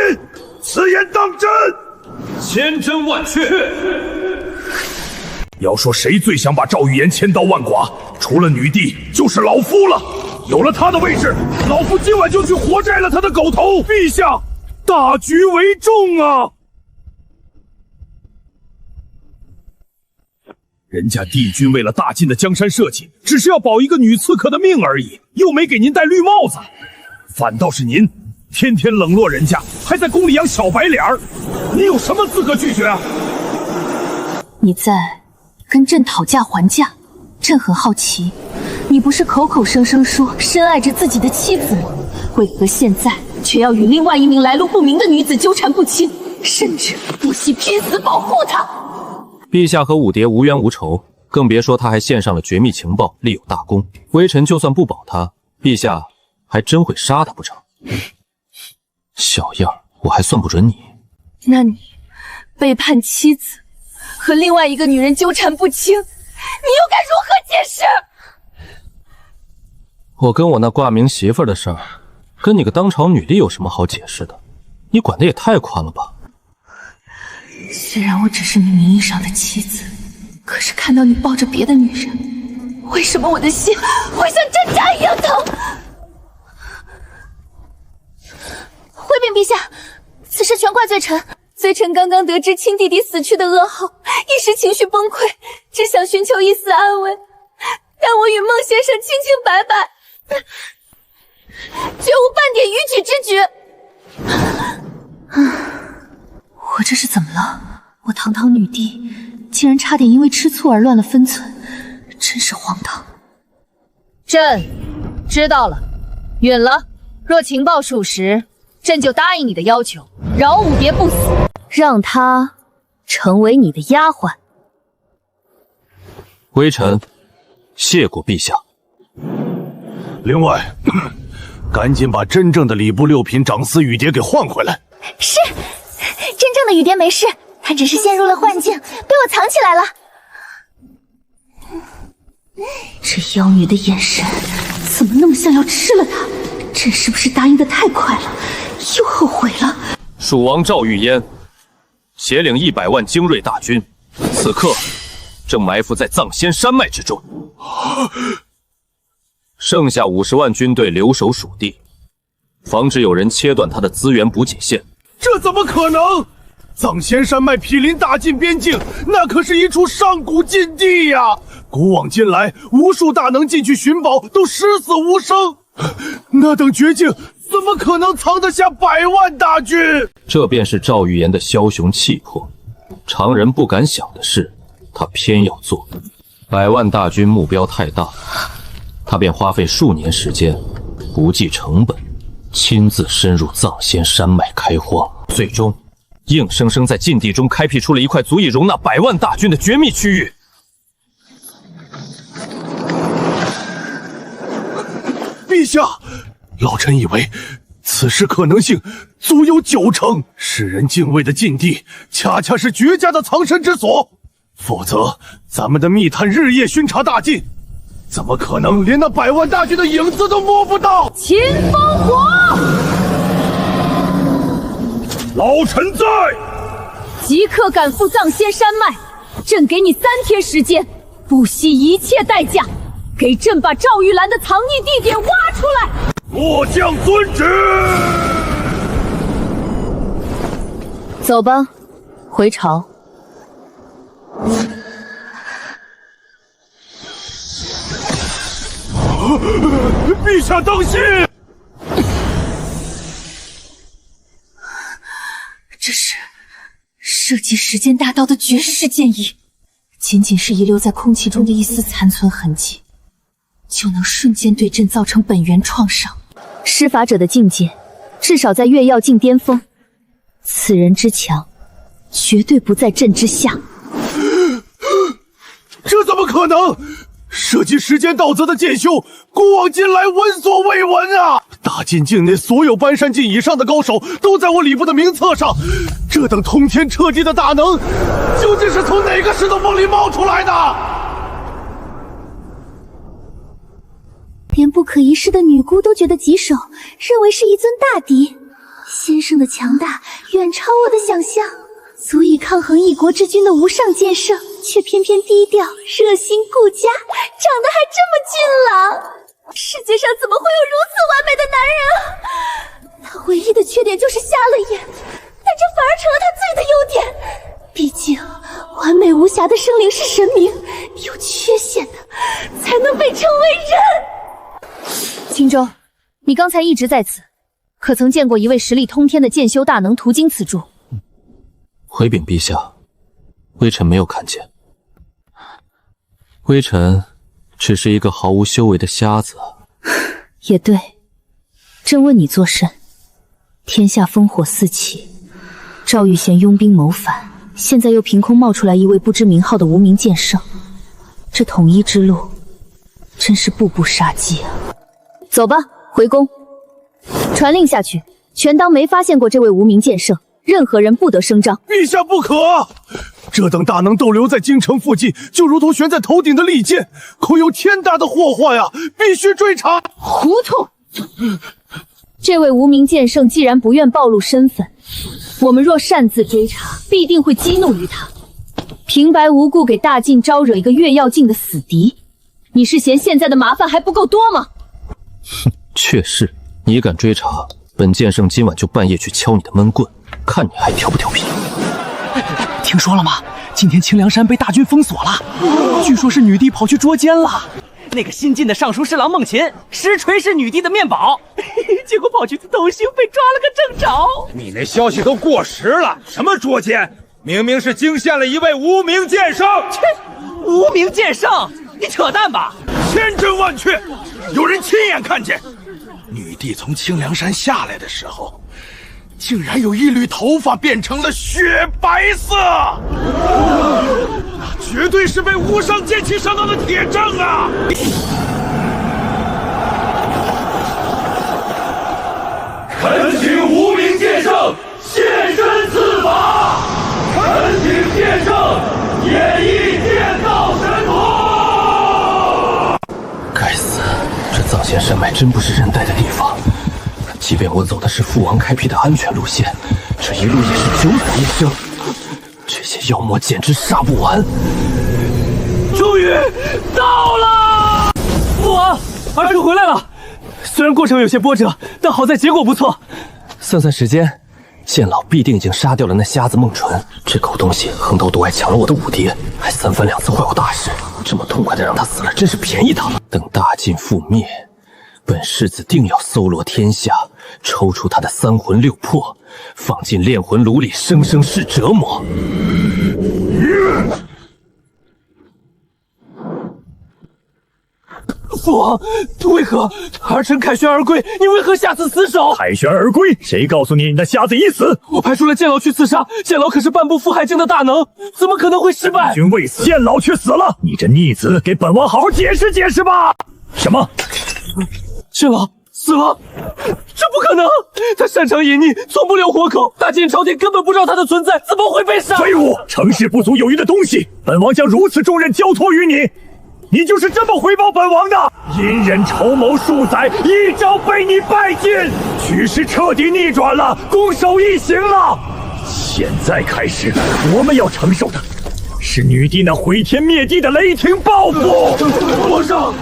此言当真？千真万确。要说谁最想把赵玉嫣千刀万剐，除了女帝，就是老夫了。有了她的位置，老夫今晚就去活摘了她的狗头。陛下，大局为重啊！人家帝君为了大晋的江山社稷，只是要保一个女刺客的命而已，又没给您戴绿帽子，反倒是您天天冷落人家，还在宫里养小白脸儿，你有什么资格拒绝啊？你在跟朕讨价还价，朕很好奇，你不是口口声声说深爱着自己的妻子吗？为何现在却要与另外一名来路不明的女子纠缠不清，甚至不惜拼死保护她？陛下和武蝶无冤无仇，更别说他还献上了绝密情报，立有大功。微臣就算不保他，陛下还真会杀他不成？小样，我还算不准你。那你背叛妻子，和另外一个女人纠缠不清，你又该如何解释？我跟我那挂名媳妇儿的事儿，跟你个当朝女帝有什么好解释的？你管得也太宽了吧！虽然我只是你名义上的妻子，可是看到你抱着别的女人，为什么我的心会像针扎一样疼？回禀陛下，此事全怪罪臣。罪臣刚刚得知亲弟弟死去的噩耗，一时情绪崩溃，只想寻求一丝安慰。但我与孟先生清清白白，绝无半点逾矩之举。我这是怎么了？我堂堂女帝，竟然差点因为吃醋而乱了分寸，真是荒唐。朕知道了，允了。若情报属实，朕就答应你的要求，饶武蝶不死，让她成为你的丫鬟。微臣谢过陛下。另外，赶紧把真正的礼部六品长司雨蝶给换回来。是，真正的雨蝶没事，她只是陷入了幻境，被我藏起来了。这妖女的眼神怎么那么像要吃了她？朕是不是答应的太快了，又后悔了？蜀王赵玉嫣携领100万精锐大军，此刻正埋伏在藏仙山脉之中，剩下50万军队留守蜀地，防止有人切断他的资源补给线。这怎么可能？藏仙山脉毗邻大晋边境，那可是一处上古禁地呀！古往今来，无数大能进去寻宝都十死无生，那等绝境怎么可能藏得下100万大军？这便是赵玉言的枭雄气魄，常人不敢想的事，他偏要做。100万大军目标太大，他便花费数年时间，不计成本，亲自深入藏仙山脉开荒，最终硬生生在禁地中开辟出了一块足以容纳100万大军的绝密区域。陛下，老臣以为此事可能性足有90%，世人敬畏的禁地恰恰是绝佳的藏身之所，否则咱们的密探日夜巡查大晋，怎么可能连那100万大军的影子都摸不到？秦风火，老臣在，即刻赶赴藏仙山脉，朕给你3天时间，不惜一切代价，给朕把赵玉兰的藏匿地点挖出来。末将遵旨。走吧，回朝。陛下当心！这是设计时间大道的绝世剑意，仅仅是遗留在空气中的一丝残存痕迹，就能瞬间对朕造成本源创伤。施法者的境界，至少在月曜境巅峰。此人之强，绝对不在朕之下。这怎么可能？涉及时间道则的剑修，古往今来闻所未闻啊！大晋境内所有搬山境以上的高手都在我礼部的名册上，这等通天彻地的大能，究竟是从哪个石头缝里冒出来的？连不可一世的女姑都觉得棘手，认为是一尊大敌。先生的强大远超我的想象，足以抗衡一国之君的无上剑圣，却偏偏低调、热心顾家，长得还这么俊朗。世界上怎么会有如此完美的男人啊？他唯一的缺点就是瞎了眼，但这反而成了他最的优点。毕竟，完美无瑕的生灵是神明，有缺陷的才能被称为人。青州，你刚才一直在此，可曾见过一位实力通天的剑修大能途经此处？回禀陛下，微臣没有看见。微臣只是一个毫无修为的瞎子。也对，朕问你作甚？天下烽火四起，赵玉贤拥兵谋反，现在又凭空冒出来一位不知名号的无名剑圣，这统一之路真是步步杀机啊！走吧，回宫，传令下去，全当没发现过这位无名剑圣，任何人不得声张。陛下不可！这等大能逗留在京城附近，就如同悬在头顶的利剑，恐有天大的祸患呀！必须追查！糊涂！这位无名剑圣既然不愿暴露身份，我们若擅自追查，必定会激怒于他，平白无故给大晋招惹一个越要境的死敌。你是嫌现在的麻烦还不够多吗？哼，确实，你敢追查，本剑圣今晚就半夜去敲你的闷棍，看你还调不调皮。听说了吗？今天清凉山被大军封锁了，据说是女帝跑去捉奸了。那个新晋的尚书侍郎孟琴，实锤是女帝的面宝，结果跑去自偷腥，被抓了个正着。你那消息都过时了，什么捉奸？明明是惊现了一位无名剑圣。切，无名剑圣，你扯淡吧！千真万确，有人亲眼看见，女帝从清凉山下来的时候，竟然有一缕头发变成了雪白色，那绝对是被无上剑气伤到的铁证啊！恳请无名剑圣现身赐法，恳请剑圣演绎剑道神通。该死，这藏仙山脉真不是人待的地方。即便我走的是父王开辟的安全路线，这一路也是九死一生。这些妖魔简直杀不完。终于到了！父王，儿臣回来了。虽然过程有些波折，但好在结果不错。算算时间，剑老必定已经杀掉了那瞎子孟纯。这狗东西横刀夺爱抢了我的五蝶，还三番两次坏我大事。这么痛快的让他死了，真是便宜他了。等大晋覆灭，本世子定要搜罗天下，抽出他的三魂六魄，放进炼魂炉里，生生世折磨。父王，为何儿臣凯旋而归？你为何下此死手？凯旋而归？谁告诉你那瞎子已死？我派出了剑老去刺杀，剑老可是半步覆海境的大能，怎么可能会失败？君未死，剑老却死了，你这逆子，给本王好好解释解释吧！什么？剑老死了？这不可能！他擅长隐匿，从不留活口，大晋朝廷根本不知道他的存在，怎么会被杀？废物！成事不足有余的东西，本王将如此重任交托于你。你就是这么回报本王的！隐忍筹谋数载，一朝被你败尽，局势彻底逆转了，攻守一行了。现在开始，我们要承受的是女帝那毁天灭地的雷霆报复。皇上，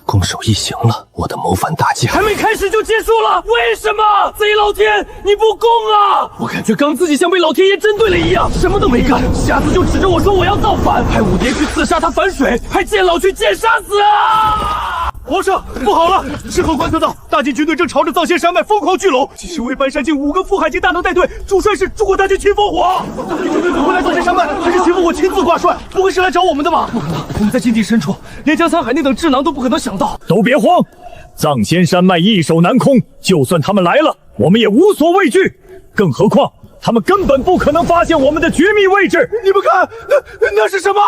攻守一行了，我的谋反大计还没开始就结束了，为什么？贼老天，你不公啊！我感觉刚自己像被老天爷针对了一样，什么都没干，瞎子就指着我说我要造反，派五蝶去刺杀他反水，派剑老去剑杀死啊！皇上，不好了！事后观测到，大晋军队正朝着藏仙山脉疯狂聚拢，几十位半山境5个覆海境大能带队，主帅是诸国大军秦烽火。大晋军队会来藏仙山脉，还是秦烽火亲自挂帅？不会是来找我们的吧？不可能，我们在禁地深处，连江沧海那等智囊都不可能想到。都别慌，藏仙山脉易守难攻，就算他们来了，我们也无所畏惧。更何况，他们根本不可能发现我们的绝密位置。你们看，那是什么？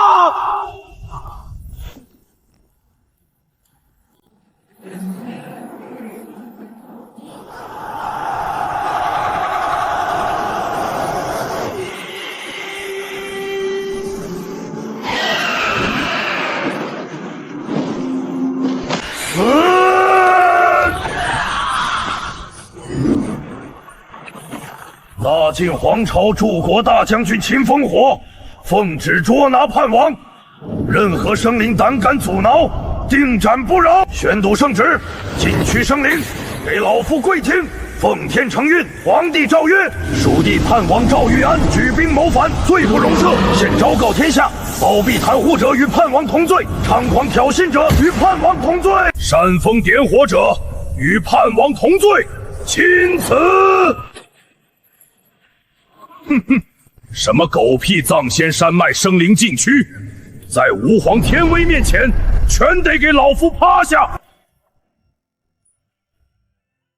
大晋皇朝柱国大将军秦烽火奉旨捉拿叛王，任何生灵胆敢阻挠，定斩不饶。宣读圣旨，禁区生灵，给老夫跪听！奉天承运，皇帝诏曰：蜀地叛王赵玉安举兵谋反，罪不容赦，现昭告天下，包庇袒护者与叛王同罪，猖狂挑衅者与叛王同罪，煽风点火者与叛王同罪，钦此。哼哼，什么狗屁藏仙山脉生灵禁区，在吾皇天威面前，全得给老夫趴下！